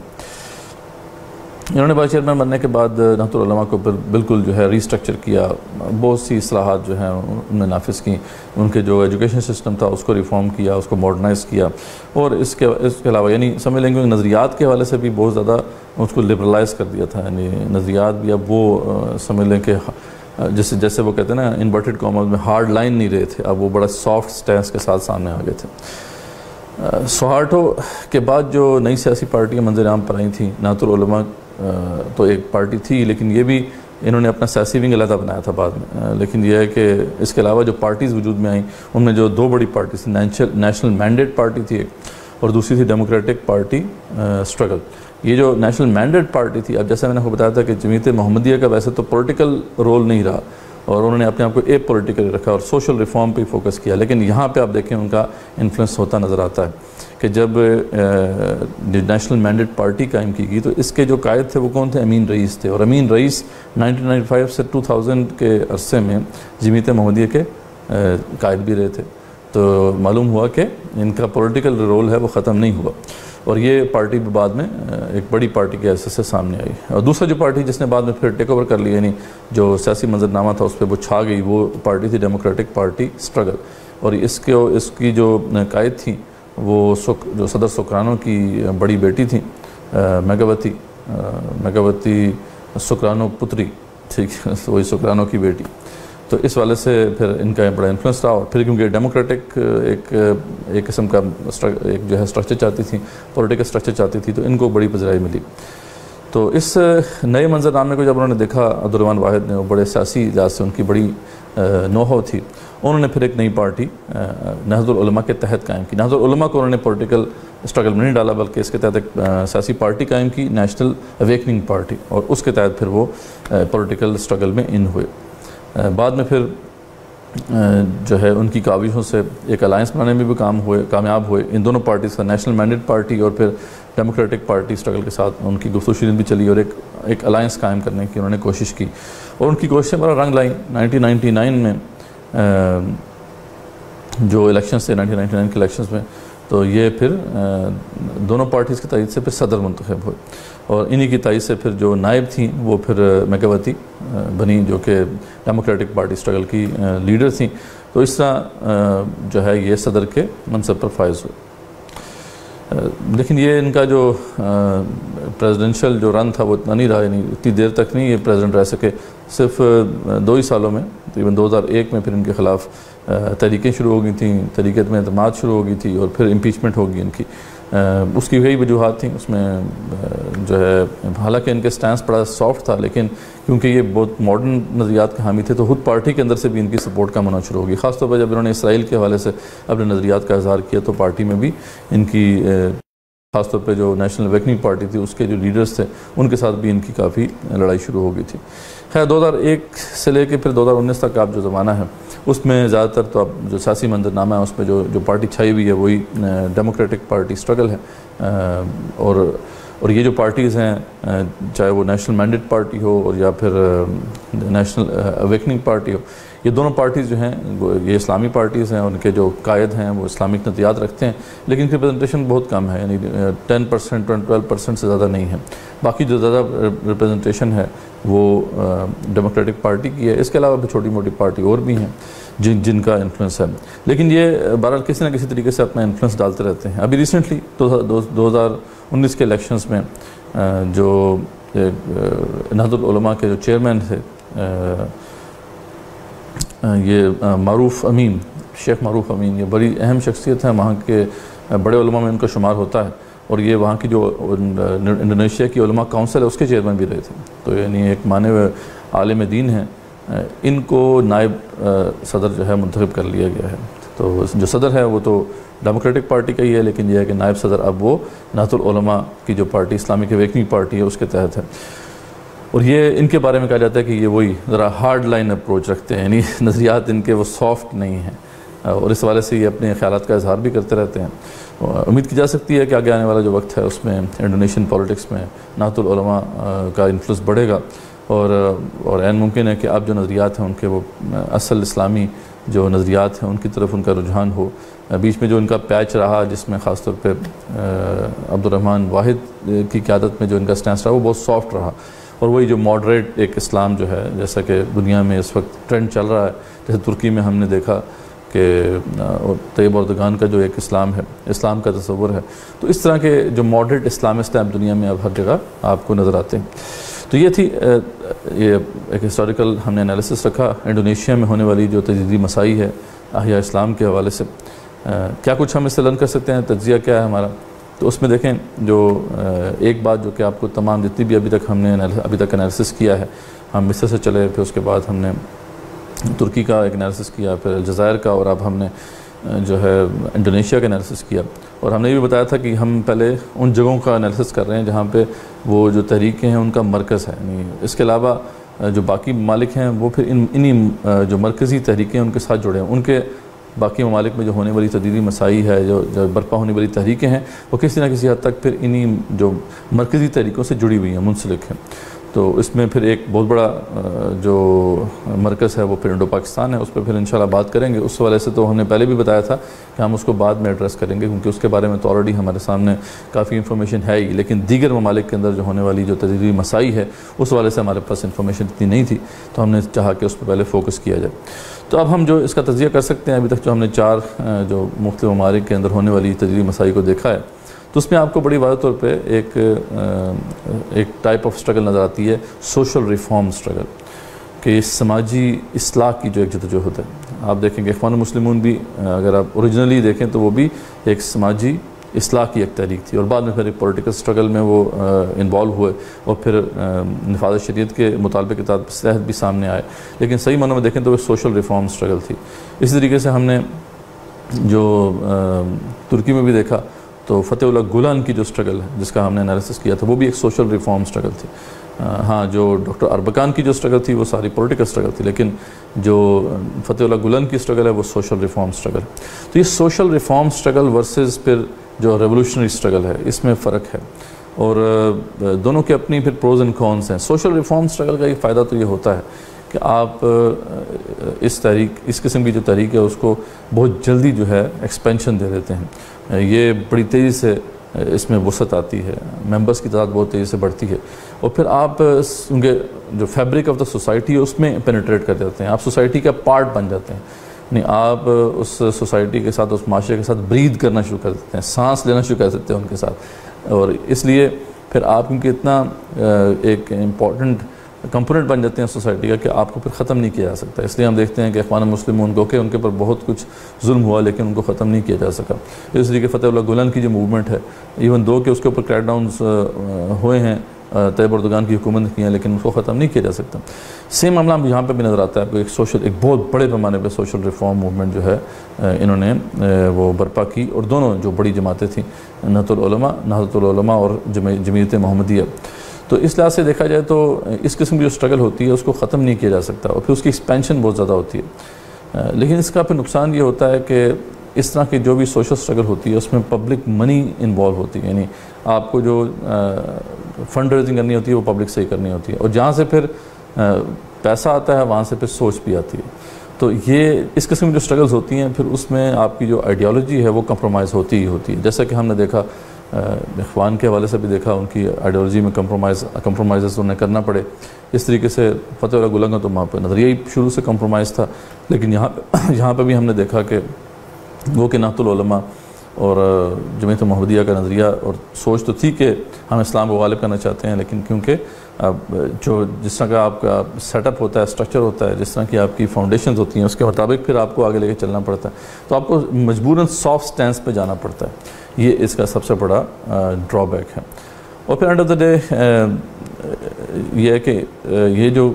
S1: انہوں نے وائس چیئرمین بننے کے بعد نہضت العلماء کو بالکل جو ہے ریسٹرکچر کیا, بہت سی اصلاحات جو ہیں ان میں نافذ کی. ان کے جو ایجوکیشن سسٹم تھا اس کو ریفارم کیا, اس کو ماڈرنائز کیا, اور اس کے علاوہ یعنی سمجھ لیں گے نظریات کے حوالے سے بھی بہت زیادہ اس کو لبرلائز کر دیا تھا. یعنی نظریات بھی اب وہ سمجھ لیں کہ جیسے وہ کہتے ہیں نا انورٹڈ کامرز میں ہارڈ لائن نہیں رہے تھے, اب وہ بڑا سافٹ سٹینس کے ساتھ سامنے آ گئے تھے. سوہارٹو کے بعد جو نئی سیاسی پارٹیاں منظر عام پر آئی تھیں, نہضت العلماء تو ایک پارٹی تھی لیکن یہ بھی انہوں نے اپنا سیاسی ونگ علیحدہ بنایا تھا بعد میں. لیکن یہ ہے کہ اس کے علاوہ جو پارٹیز وجود میں آئیں ان میں جو دو بڑی پارٹیز تھیں, نیشنل مینڈیٹ پارٹی تھی ایک اور دوسری تھی ڈیموکریٹک پارٹی اسٹرگل. یہ جو نیشنل مینڈیٹ پارٹی تھی, اب جیسے میں نے آپ کو بتایا تھا کہ جمعیت محمدیہ کا ویسے تو پولیٹیکل رول نہیں رہا اور انہوں نے اپنے آپ کو اے پولیٹیکل رکھا اور سوشل ریفارم پہ فوکس کیا. لیکن یہاں پہ آپ دیکھیں ان کا انفلوئنس ہوتا نظر آتا ہے کہ جب نیشنل مینڈیٹ پارٹی قائم کی گئی تو اس کے جو قائد تھے وہ کون تھے؟ امین رئیس تھے. اور امین رئیس 1995 سے 2000 کے عرصے میں جمعیت محمدیہ کے قائد بھی رہے تھے. تو معلوم ہوا کہ ان کا پولیٹیکل رول ہے وہ ختم نہیں ہوا اور یہ پارٹی بھی بعد میں ایک بڑی پارٹی کے حیثیت سے سامنے آئی. اور دوسرا جو پارٹی جس نے بعد میں پھر ٹیک اوور کر لی, یعنی جو سیاسی منظرنامہ تھا اس پہ وہ چھا گئی, وہ پارٹی تھی ڈیموکریٹک پارٹی اسٹرگل. اور اس کی جو قائد تھیں وہ جو صدر سکرانو کی بڑی بیٹی تھیں میگاوتی سکرانو پتری, ٹھیک ہے, وہی سکرانو کی بیٹی. تو اس والے سے پھر ان کا بڑا انفلوئنس رہا. اور پھر کیونکہ ڈیموکریٹک ایک قسم کا ایک جو ہے اسٹرکچر چاہتی تھی, پولیٹیکل اسٹرکچر چاہتی تھی, تو ان کو بڑی پذیرائی ملی. تو اس نئے منظرنامے کو جب انہوں نے دیکھا عبد الرحمن واحد نے, وہ بڑے سیاسی لحاظ سے ان کی بڑی نوحو تھی, انہوں نے پھر ایک نئی پارٹی نہضت العلماء کے تحت قائم کی. نہضت العلماء کو انہوں نے پولیٹیکل اسٹرگل میں نہیں ڈالا بلکہ اس کے تحت ایک سیاسی پارٹی قائم کی, نیشنل اویکننگ پارٹی, اور اس کے تحت پھر وہ پولیٹیکل اسٹرگل میں ان ہوئے. بعد میں پھر جو ہے ان کی کاوشوں سے ایک الائنس بنانے میں بھی کامیاب ہوئے. ان دونوں پارٹیز کا, نیشنل مینڈیٹ پارٹی اور پھر ڈیموکریٹک پارٹی اسٹرگل کے ساتھ ان کی گفتگو شیرین بھی چلی اور ایک الائنس قائم کرنے کی انہوں نے کوشش کی اور ان کی کوششیں بڑا رنگ لائیں. 1999 میں جو الیکشنز تھے 1999 کے الیکشنز میں, تو یہ پھر دونوں پارٹیز کی تائید سے پھر صدر منتخب ہوئے اور انہی کی تائید سے پھر جو نائب تھیں وہ پھر میگاوتی بنی جو کہ ڈیموکریٹک پارٹی اسٹرگل کی لیڈر تھیں. تو اس طرح جو ہے یہ صدر کے منصب پر فائز ہوئے. لیکن یہ ان کا جو پریزیڈنشل جو رن تھا وہ اتنا نہیں رہا, یعنی اتنی دیر تک نہیں یہ پریزیڈنٹ رہ سکے. صرف 2 ہی سالوں میں, تقریباً 2001 میں پھر ان کے خلاف تحریکیں شروع ہو گئی تھیں, تحریکت میں اعتماد شروع ہو گئی تھی اور پھر امپیچمنٹ ہو گئی ان کی. اس کی کئی وجوہات تھیں. اس میں جو ہے حالانکہ ان کے سٹینس بڑا سافٹ تھا, لیکن کیونکہ یہ بہت ماڈرن نظریات کے حامی تھے تو خود پارٹی کے اندر سے بھی ان کی سپورٹ کم ہونا شروع ہوگی. خاص طور پر جب انہوں نے اسرائیل کے حوالے سے اپنے نظریات کا اظہار کیا تو پارٹی میں بھی ان کی, خاص طور پہ جو نیشنل اویکننگ پارٹی تھی اس کے جو لیڈرز تھے ان کے ساتھ بھی ان کی کافی لڑائی شروع ہو گئی تھی. خیر 2001 سے لے کے پھر 2019 تک آپ جو زمانہ ہے اس میں زیادہ تر تو اب جو سیاسی منظرنامہ ہے اس میں جو پارٹی چھائی ہوئی ہے وہی ڈیموکریٹک پارٹی اسٹرگل ہے. اور اور یہ جو پارٹیز ہیں چاہے وہ نیشنل مینڈیٹ پارٹی ہو اور یا پھر نیشنل اویکننگ پارٹی ہو، یہ دونوں پارٹیز جو ہیں یہ اسلامی پارٹیز ہیں، ان کے جو قائد ہیں وہ اسلامک نظریات رکھتے ہیں، لیکن ان کی ریپرزنٹیشن بہت کم ہے، یعنی 10% 12% سے زیادہ نہیں ہے۔ باقی جو زیادہ ریپرزنٹیشن ہے وہ ڈیموکریٹک پارٹی کی ہے، اس کے علاوہ بھی چھوٹی موٹی پارٹی اور بھی ہیں جن کا انفلوئنس ہے، لیکن یہ بہرحال کسی نہ کسی طریقے سے اپنا انفلوئنس ڈالتے رہتے ہیں۔ ابھی ریسنٹلی 2019 کے الیکشنز میں جو نہضت العلماء کے جو چیئرمین تھے یہ معروف امین، شیخ معروف امین، یہ بڑی اہم شخصیت ہے، وہاں کے بڑے علماء میں ان کا شمار ہوتا ہے، اور یہ وہاں کی جو انڈونیشیا کی علماء کونسل ہے اس کے چیئرمین بھی رہے تھے، تو یعنی ایک مانے ہوئے عالم دین ہیں۔ ان کو نائب صدر جو ہے منتخب کر لیا گیا ہے، تو جو صدر ہے وہ تو ڈیموکریٹک پارٹی کا ہی ہے، لیکن یہ ہے کہ نائب صدر اب وہ نہضت العلماء کی جو پارٹی اسلامک اویکننگ پارٹی ہے اس کے تحت ہے، اور یہ ان کے بارے میں کہا جاتا ہے کہ یہ وہی ذرا ہارڈ لائن اپروچ رکھتے ہیں، یعنی نظریات ان کے وہ سافٹ نہیں ہیں، اور اس حوالے سے یہ اپنے خیالات کا اظہار بھی کرتے رہتے ہیں۔ امید کی جا سکتی ہے کہ آگے آنے والا جو وقت ہے اس میں انڈونیشین پولیٹکس میں نہضت العلماء کا انفلوئنس بڑھے گا، اور عین ممکن ہے کہ اب جو نظریات ہیں ان کے وہ اصل اسلامی جو نظریات ہیں ان کی طرف ان کا رجحان ہو۔ بیچ میں جو ان کا پیچ رہا جس میں خاص طور پہ عبد الرحمن واحد کی قیادت میں جو ان کا سٹینس رہا وہ بہت سافٹ رہا، اور وہی جو ماڈریٹ ایک اسلام جو ہے جیسا کہ دنیا میں اس وقت ٹرینڈ چل رہا ہے، جیسے ترکی میں ہم نے دیکھا کہ طیب اردگان کا جو ایک اسلام ہے، اسلام کا تصور ہے، تو اس طرح کے جو ماڈریٹ اسلامسٹ ہیں اب دنیا میں اب ہر جگہ آپ کو نظر آتے ہیں۔ تو یہ تھی یہ ایک ہسٹوریکل ہم نے انالیسس رکھا انڈونیشیا میں ہونے والی جو تجدیدی مسائی ہے احیاء اسلام کے حوالے سے، کیا کچھ ہم اس سے لرن کر سکتے ہیں، تجزیہ کیا ہے ہمارا۔ تو اس میں دیکھیں جو ایک بات جو کہ آپ کو تمام جتنی بھی ابھی تک انالیسس کیا ہے، ہم مصر سے چلے، پھر اس کے بعد ہم نے ترکی کا ایک انالیسس کیا، پھر الجزائر کا، اور اب ہم نے جو ہے انڈونیشیا کا انالیسس کیا، اور ہم نے یہ بھی بتایا تھا کہ ہم پہلے ان جگہوں کا انالیسس کر رہے ہیں جہاں پہ وہ جو تحریکیں ہیں ان کا مرکز ہے، یعنی اس کے علاوہ جو باقی ممالک ہیں وہ پھر انہی جو مرکزی تحریکیں ان کے ساتھ جڑے ہیں، ان کے باقی ممالک میں جو ہونے والی تجدیدی مسائی ہے، جو برپا ہونے والی تحریکیں ہیں وہ کسی نہ کسی حد تک پھر انہی جو مرکزی تحریکوں سے جڑی ہوئی ہیں، منسلک ہیں۔ تو اس میں پھر ایک بہت بڑا جو مرکز ہے وہ پھر انڈو پاکستان ہے، اس پہ پھر انشاءاللہ بات کریں گے۔ اس حوالے سے تو ہم نے پہلے بھی بتایا تھا کہ ہم اس کو بعد میں ایڈریس کریں گے، کیونکہ اس کے بارے میں تو آلریڈی ہمارے سامنے کافی انفارمیشن ہے ہی، لیکن دیگر ممالک کے اندر جو ہونے والی جو تجدیدی مسائی ہے اس حوالے سے ہمارے پاس انفارمیشن اتنی نہیں تھی، تو ہم نے چاہا کہ اس پہ پہلے فوکس کیا جائے۔ تو اب ہم جو اس کا تجزیہ کر سکتے ہیں، ابھی تک جو ہم نے 4 جو مختلف ممالک کے اندر ہونے والی تجدیدی مسائی کو دیکھا ہے، تو اس میں آپ کو بڑی واضح طور پہ ایک ٹائپ آف سٹرگل نظر آتی ہے، سوشل ریفارم سٹرگل، کہ سماجی اصلاح کی جو ایک جدوجہد ہے۔ آپ دیکھیں کہ اخوان المسلمون بھی اگر آپ اوریجنلی دیکھیں تو وہ بھی ایک سماجی اصلاح کی ایک تحریک تھی، اور بعد میں پھر ایک پولیٹیکل سٹرگل میں وہ انوالو ہوئے، اور پھر نفاذ شریعت کے مطالبے کے تحت بھی سامنے آئے، لیکن صحیح معنوں میں دیکھیں تو وہ سوشل ریفارم سٹرگل تھی۔ اسی طریقے سے ہم نے جو ترکی میں بھی دیکھا تو فتح اللہ گولان کی جو سٹرگل ہے جس کا ہم نے انالیسس کیا تھا وہ بھی ایک سوشل ریفارم سٹرگل تھی۔ ہاں، جو ڈاکٹر اربکان کی جو سٹرگل تھی وہ ساری پولیٹیکل سٹرگل تھی، لیکن جو فتح اللہ گولان کی سٹرگل ہے وہ سوشل ریفارم سٹرگل۔ تو یہ سوشل ریفارم سٹرگل ورسز پھر جو ریولوشنری سٹرگل ہے اس میں فرق ہے، اور دونوں کے اپنی پھر پروز اینڈ کونس ہیں۔ سوشل ریفارم سٹرگل کا ایک فائدہ تو یہ ہوتا ہے کہ آپ اس قسم کی جو تحریک ہے اس کو بہت جلدی جو ہے ایکسپینشن دے دیتے ہیں، یہ بڑی تیزی سے اس میں وسعت آتی ہے، ممبرس کی تعداد بہت تیزی سے بڑھتی ہے، اور پھر آپ ان کے جو فیبرک آف دا سوسائٹی ہے اس میں پینیٹریٹ کر جاتے ہیں، آپ سوسائٹی کا پارٹ بن جاتے ہیں، یعنی آپ اس سوسائٹی کے ساتھ، اس معاشرے کے ساتھ بریتھ کرنا شروع کر دیتے ہیں، سانس لینا شروع کر دیتے ہیں ان کے ساتھ، اور اس لیے پھر آپ کیونکہ اتنا ایک امپورٹنٹ کمپوننٹ بن جاتے ہیں سوسائٹی کا کہ آپ کو پھر ختم نہیں کیا جا سکتا۔ اس لیے ہم دیکھتے ہیں کہ اخوان المسلمون کو کہ ان کے پر بہت کچھ ظلم ہوا لیکن ان کو ختم نہیں کیا جا سکا۔ اس لیے کہ فتح اللہ گولان کی جو موومنٹ ہے، ایون دو کہ اس کے اوپر کریک ڈاؤنز ہوئے ہیں، طیب اردگان کی حکومت نے کی ہیں، لیکن اس کو ختم نہیں کیا جا سکتا۔ سیم معاملہ ہم یہاں پہ بھی نظر آتا ہے، ایک بہت بڑے پیمانے پہ سوشل ریفارم موومنٹ جو ہے انہوں نے وہ برپا کی، اور دونوں جو بڑی جماعتیں تھیں، نہضت العلماء اور جمعیت محمدیہ۔ تو اس لحاظ سے دیکھا جائے تو اس قسم کی جو سٹرگل ہوتی ہے اس کو ختم نہیں کیا جا سکتا، اور پھر اس کی ایکسپینشن بہت زیادہ ہوتی ہے، لیکن اس کا پھر نقصان یہ ہوتا ہے کہ اس طرح کی جو بھی سوشل اسٹرگل ہوتی ہے اس میں پبلک منی انوالو ہوتی ہے، یعنی آپ کو جو فنڈ ریزنگ کرنی ہوتی ہے وہ پبلک سے ہی کرنی ہوتی ہے، اور جہاں سے پھر پیسہ آتا ہے وہاں سے پھر سوچ بھی آتی ہے. تو یہ اس قسم کی جو اسٹرگلز ہوتی ہیں پھر اس میں آپ کی جو آئیڈیالوجی ہے وہ کمپرومائز ہوتی ہی ہوتی ہے. جیسا کہ ہم نے دیکھا اخوان کے حوالے سے بھی دیکھا، ان کی آئیڈیالوجی میں کمپرومائزز انہیں کرنا پڑے. اس طریقے سے فتح اللہ گلنگ کا تو وہاں پہ نظریہ ہی شروع سے کمپرومائز تھا، لیکن یہاں پہ بھی ہم نے دیکھا کہ وہ کہ نہضت العلماء اور جمعیت محمدیہ کا نظریہ اور سوچ تو تھی کہ ہم اسلام کو غالب کرنا چاہتے ہیں، لیکن کیونکہ جس طرح کا آپ کا سیٹ اپ ہوتا ہے، اسٹرکچر ہوتا ہے، جس طرح کی آپ کی فاؤنڈیشنز ہوتی ہیں، اس کے مطابق پھر آپ کو آگے لے کے چلنا پڑتا ہے. تو آپ کو مجبوراً سافٹ سٹینس پہ جانا پڑتا ہے. یہ اس کا سب سے بڑا ڈرا بیک ہے. اور پھر اینڈ آف دا ڈے یہ ہے کہ یہ جو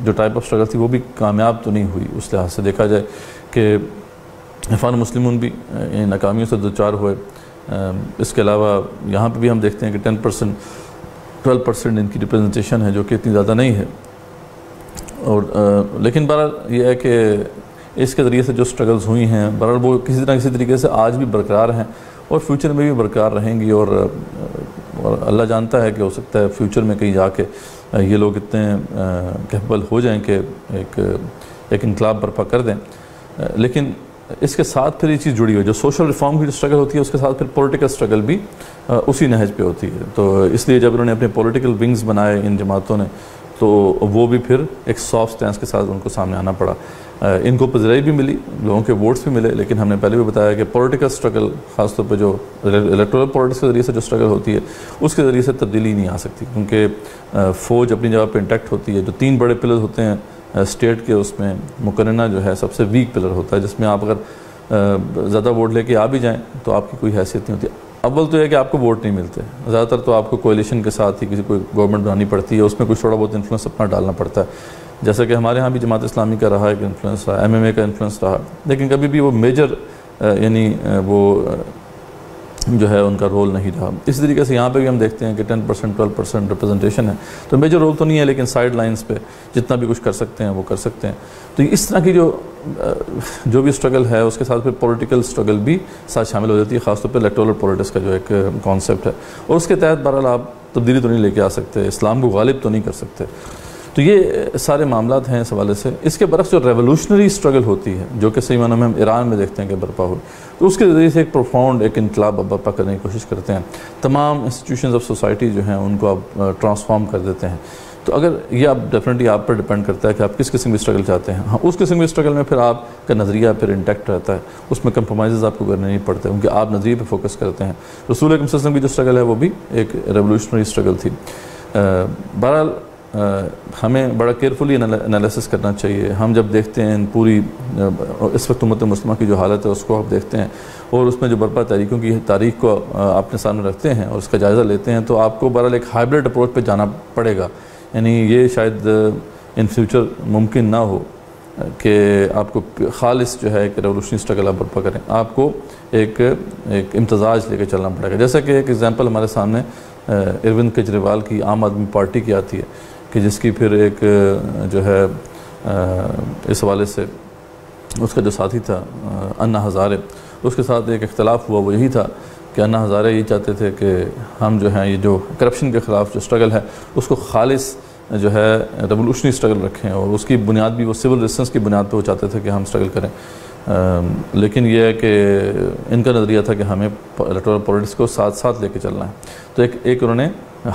S1: ٹائپ آف اسٹرگل تھی وہ بھی کامیاب تو نہیں ہوئی. اس لحاظ سے دیکھا جائے کہ اخوان مسلمون بھی ناکامیوں سے دوچار ہوئے. اس کے علاوہ یہاں پہ بھی ہم دیکھتے ہیں کہ 10% 12% ان کی ریپرزنٹیشن ہے، جو کہ اتنی زیادہ نہیں ہے. اور لیکن بہرحال یہ ہے کہ اس کے ذریعے سے جو اسٹرگلز ہوئی ہیں بہرحال وہ کسی طریقے سے آج بھی برقرار ہیں اور فیوچر میں بھی برقرار رہیں گی. اور اللہ جانتا ہے کہ ہو سکتا ہے فیوچر میں کہیں جا کے یہ لوگ اتنے کیپبل ہو جائیں کہ ایک انقلاب برپا کر دیں. لیکن اس کے ساتھ پھر یہ چیز جڑی ہوئی، جو سوشل ریفارم کی جو اسٹرگل ہوتی ہے اس کے ساتھ پھر پولیٹیکل اسٹرگل بھی اسی نہج پہ ہوتی ہے. تو اس لیے جب انہوں نے اپنے پولیٹیکل ونگز بنائے ان جماعتوں نے تو وہ بھی پھر ایک سافٹ سٹینس کے ساتھ ان کو سامنے آنا پڑا. ان کو پذیرائی بھی ملی، لوگوں کے ووٹس بھی ملے، لیکن ہم نے پہلے بھی بتایا کہ پولیٹیکل اسٹرگل خاص طور پہ جو الیکٹورل پولیٹکس کے ذریعے سے جو اسٹرگل ہوتی ہے اس کے ذریعے سے تبدیلی نہیں آ سکتی، کیونکہ فوج اپنی جگہ پہ انٹیکٹ ہوتی ہے. جو 3 بڑے پلر ہوتے ہیں اسٹیٹ کے، اس میں مقننہ جو ہے سب سے ویک پلر ہوتا ہے، جس میں آپ اگر زیادہ ووٹ لے کے آ بھی جائیں تو آپ کی کوئی حیثیت نہیں ہوتی. اول تو یہ کہ آپ کو ووٹ نہیں ملتے، زیادہ تر تو آپ کو کولیشن کے ساتھ ہی کسی کوئی گورنمنٹ بنانی پڑتی ہے، اس میں کچھ تھوڑا بہت انفلوئنس اپنا ڈالنا پڑتا ہے. جیسا کہ ہمارے ہاں بھی جماعت اسلامی کا رہا ایک انفلوئنس رہا، MMA کا انفلوئنس رہا، لیکن کبھی بھی وہ میجر یعنی وہ جو ہے ان کا رول نہیں رہا. اسی طریقے سے یہاں پہ بھی ہم دیکھتے ہیں کہ 10% 12% ریپرزنٹیشن ہے، تو میجر رول تو نہیں ہے، لیکن سائڈ لائنز پہ جتنا بھی کچھ کر سکتے ہیں وہ کر سکتے ہیں. تو اس طرح کی جو بھی اسٹرگل ہے اس کے ساتھ پھر پولیٹیکل اسٹرگل بھی ساتھ شامل ہو جاتی ہے، خاص طور پہ الیکٹورل پولیٹکس کا جو ایک کانسیپٹ ہے، اور اس کے تحت بہرحال آپ تبدیلی تو نہیں لے کے آ سکتے، اسلام کو غالب تو نہیں کر سکتے. تو یہ سارے معاملات ہیں اس حوالے سے. اس کے برعکس جو ریولوشنری اسٹرگل ہوتی ہے، جو کہ صحیح معنوں میں ہم ایران میں دیکھتے ہیں کہ برپا ہوئی، تو اس کے ذریعے سے ایک پروفاؤنڈ ایک انقلاب برپا کرنے کی کوشش کرتے ہیں. تمام انسٹیٹیوشنز آف سوسائٹی جو ہیں ان کو آپ ٹرانسفارم کر دیتے ہیں. تو اگر یہ آپ ڈیفینیٹلی آپ پر ڈیپینڈ کرتا ہے کہ آپ کس قسم کی اسٹرگل چاہتے ہیں. ہاں، اس قسم کی اسٹرگل میں پھر آپ کا نظریہ پھر انٹیکٹ رہتا ہے، اس میں کمپرومائزز آپ کو کرنے نہیں پڑتے کیونکہ آپ نظریے پہ فوکس کرتے ہیں. رسول اکرم صلی اللہ علیہ وسلم کی جو اسٹرگل ہے وہ بھی ایک ریولوشنری اسٹرگل تھی. بہرحال ہمیں بڑا کیئرفلی انالیسس کرنا چاہیے. ہم جب دیکھتے ہیں پوری اس وقت امت مسلمہ کی جو حالت ہے اس کو آپ دیکھتے ہیں اور اس میں جو برپا تحریکوں کی تاریخ کو اپنے سامنے رکھتے ہیں اور اس کا جائزہ لیتے ہیں، تو آپ کو بہرحال ایک ہائبرڈ اپروچ پہ جانا پڑے گا. یعنی یہ شاید ان فیوچر ممکن نہ ہو کہ آپ کو خالص جو ہے ایک ریولوشنری اسٹرگل آپ برپا کریں. آپ کو ایک امتزاج لے کے چلنا پڑے گا. جیسا کہ ایک ایگزامپل ہمارے سامنے اروند کیجریوال کی عام آدمی پارٹی کی آتی ہے کہ جس کی پھر ایک جو ہے اس حوالے سے اس کا جو ساتھی تھا انا ہزارے، اس کے ساتھ ایک اختلاف ہوا. وہ یہی تھا کہ انا ہزارے یہ چاہتے تھے کہ ہم جو ہیں یہ جو کرپشن کے خلاف جو اسٹرگل ہے اس کو خالص جو ہے ریولوشنری اسٹرگل رکھیں، اور اس کی بنیاد بھی وہ سول ریزسٹنس کی بنیاد پہ وہ چاہتے تھے کہ ہم اسٹرگل کریں. لیکن یہ ہے کہ ان کا نظریہ تھا کہ ہمیں الیکٹورل پولیٹکس کو ساتھ ساتھ لے کے چلنا ہے. تو ایک انہوں نے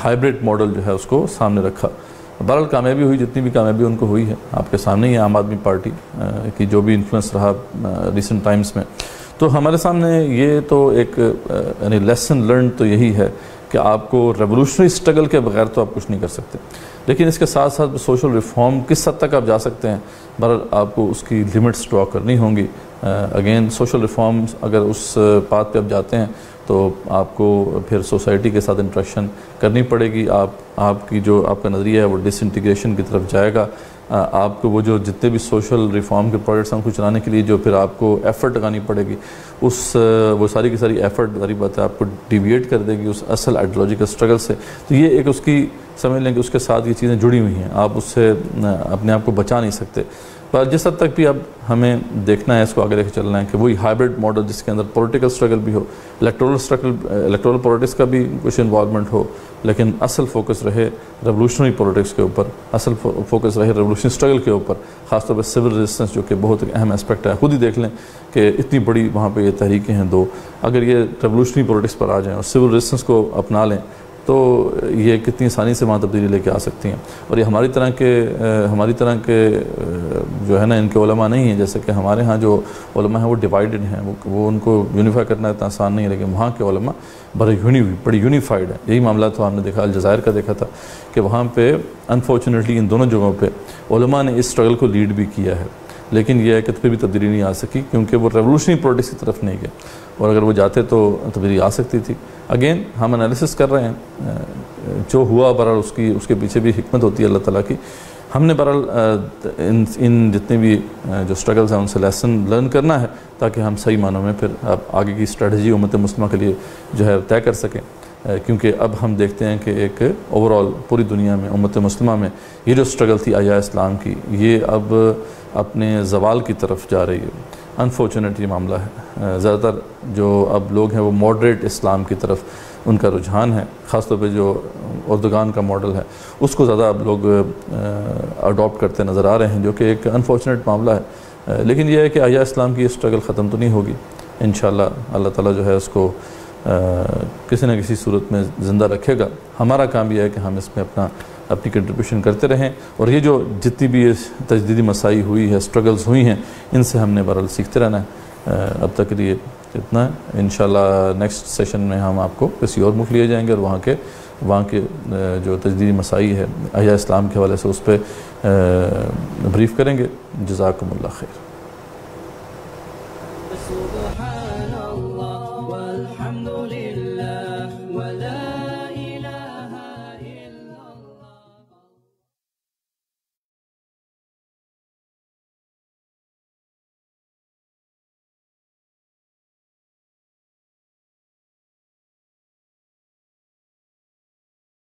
S1: ہائبرڈ ماڈل جو ہے اس کو سامنے رکھا. بہرحال کامیابی ہوئی، جتنی بھی کامیابی ان کو ہوئی ہے آپ کے سامنے ہی ہے. عام آدمی پارٹی کی جو بھی انفلوئنس رہا ریسنٹ ٹائمز میں، تو ہمارے سامنے یہ تو ایک یعنی لیسن لرن تو یہی ہے کہ آپ کو ریولوشنری اسٹرگل کے بغیر تو آپ کچھ نہیں کر سکتے. لیکن اس کے ساتھ ساتھ سوشل ریفارم کس حد تک آپ جا سکتے ہیں، بہرحال آپ کو اس کی لمٹس ڈرا کرنی ہوں گی. اگین سوشل ریفارمز اگر اس پاتھ پہ آپ جاتے ہیں تو آپ کو پھر سوسائٹی کے ساتھ انٹریکشن کرنی پڑے گی. آپ کی جو آپ کا نظریہ ہے وہ ڈس انٹیگریشن کی طرف جائے گا. آپ کو وہ جو جتنے بھی سوشل ریفارم کے پروجیکٹس ہیں ان کو چلانے کے لیے جو پھر آپ کو ایفرٹ لگانی پڑے گی، وہ ساری کی ساری ایفرٹ ظاہری بات ہے آپ کو ڈیویٹ کر دے گی اس اصل آئیڈیالوجیکل اسٹرگل سے. تو یہ ایک اس کی سمجھ لیں کہ اس کے ساتھ یہ چیزیں جڑی ہوئی ہیں، آپ اس سے اپنے آپ کو بچا نہیں سکتے. پر جس حد تک بھی اب ہمیں دیکھنا ہے، اس کو آگے لے کے چلنا ہے کہ وہی ہائبرڈ ماڈل جس کے اندر پولیٹیکل اسٹرگل بھی ہو، الیکٹورل پولیٹکس کا بھی کچھ انوالومنٹ ہو، لیکن اصل فوکس رہے ریولوشنری پولیٹکس کے اوپر، اصل فوکس رہے ریولوشنری اسٹرگل کے اوپر، خاص طور پہ سول ریزسٹنس جو کہ بہت اہم اسپیکٹ ہے۔ خود ہی دیکھ لیں کہ اتنی بڑی وہاں پہ یہ تحریکیں ہیں دو، اگر یہ ریولوشنری پولیٹکس پر آ جائیں اور سول ریزسٹنس کو اپنا لیں تو یہ کتنی آسانی سے وہاں تبدیلی لے کے آ سکتی ہیں۔ اور یہ ہماری طرح کے جو ہے نا ان کے علماء نہیں ہیں، جیسے کہ ہمارے ہاں جو علماء ہیں وہ ڈیوائیڈڈ ہیں، وہ ان کو یونیفائی کرنا اتنا آسان نہیں ہے، لیکن وہاں کے علماء بڑی یونیفائڈ ہیں۔ یہی معاملہ تو ہم نے دیکھا الجزائر کا دیکھا تھا کہ وہاں پہ انفارچونیٹلی ان دونوں جگہوں پہ علماء نے اس اسٹرگل کو لیڈ بھی کیا ہے، لیکن یہ ہے کہ پھر بھی تبدیلی نہیں آ سکی کیونکہ وہ ریولوشنری پولیٹکس کی طرف نہیں گئے، اور اگر وہ جاتے تو تبدیلی آ سکتی تھی۔ اگین ہم انالیسس کر رہے ہیں، جو ہوا بہرحال اس کے پیچھے بھی حکمت ہوتی ہے اللہ تعالیٰ کی۔ ہم نے بہرحال ان جتنے بھی جو اسٹرگلز ہیں ان سے لیسن لرن کرنا ہے تاکہ ہم صحیح معنوں میں پھر اب آگے کی اسٹریٹجی امت مسلمہ کے لیے جو ہے طے کر سکیں، کیونکہ اب ہم دیکھتے ہیں کہ ایک اوورآل پوری دنیا میں امت مسلمہ میں یہ جو اسٹرگل تھی احیاء اسلام کی، یہ اب اپنے زوال کی طرف جا رہی ہے۔ انفارچونیٹ یہ معاملہ ہے، زیادہ تر جو اب لوگ ہیں وہ ماڈریٹ اسلام کی طرف ان کا رجحان ہے، خاص طور پہ جو اردگان کا ماڈل ہے اس کو زیادہ اب لوگ اڈاپٹ کرتے نظر آ رہے ہیں، جو کہ ایک انفارچونیٹ معاملہ ہے۔ لیکن یہ ہے کہ احیاء اسلام کی یہ اسٹرگل ختم تو نہیں ہوگی، انشاءاللہ اللہ تعالیٰ جو ہے اس کو کسی نہ کسی صورت میں زندہ رکھے گا۔ ہمارا کام یہ ہے کہ ہم اس میں اپنی کنٹریبیوشن کرتے رہیں، اور یہ جو جتنی بھی تجدیدی مسائی ہوئی ہے، اسٹرگلز ہوئی ہیں، ان سے ہم نے بہرحال سیکھتے رہنا ہے۔ اب تک کے لیے اتنا ہے، انشاءاللہ نیکسٹ سیشن میں ہم آپ کو کسی اور ملک لیے جائیں گے اور وہاں کے جو تجدیدی مسائی ہے احیاء اسلام کے حوالے سے اس پہ بریف کریں گے۔ جزاکم اللہ خیر۔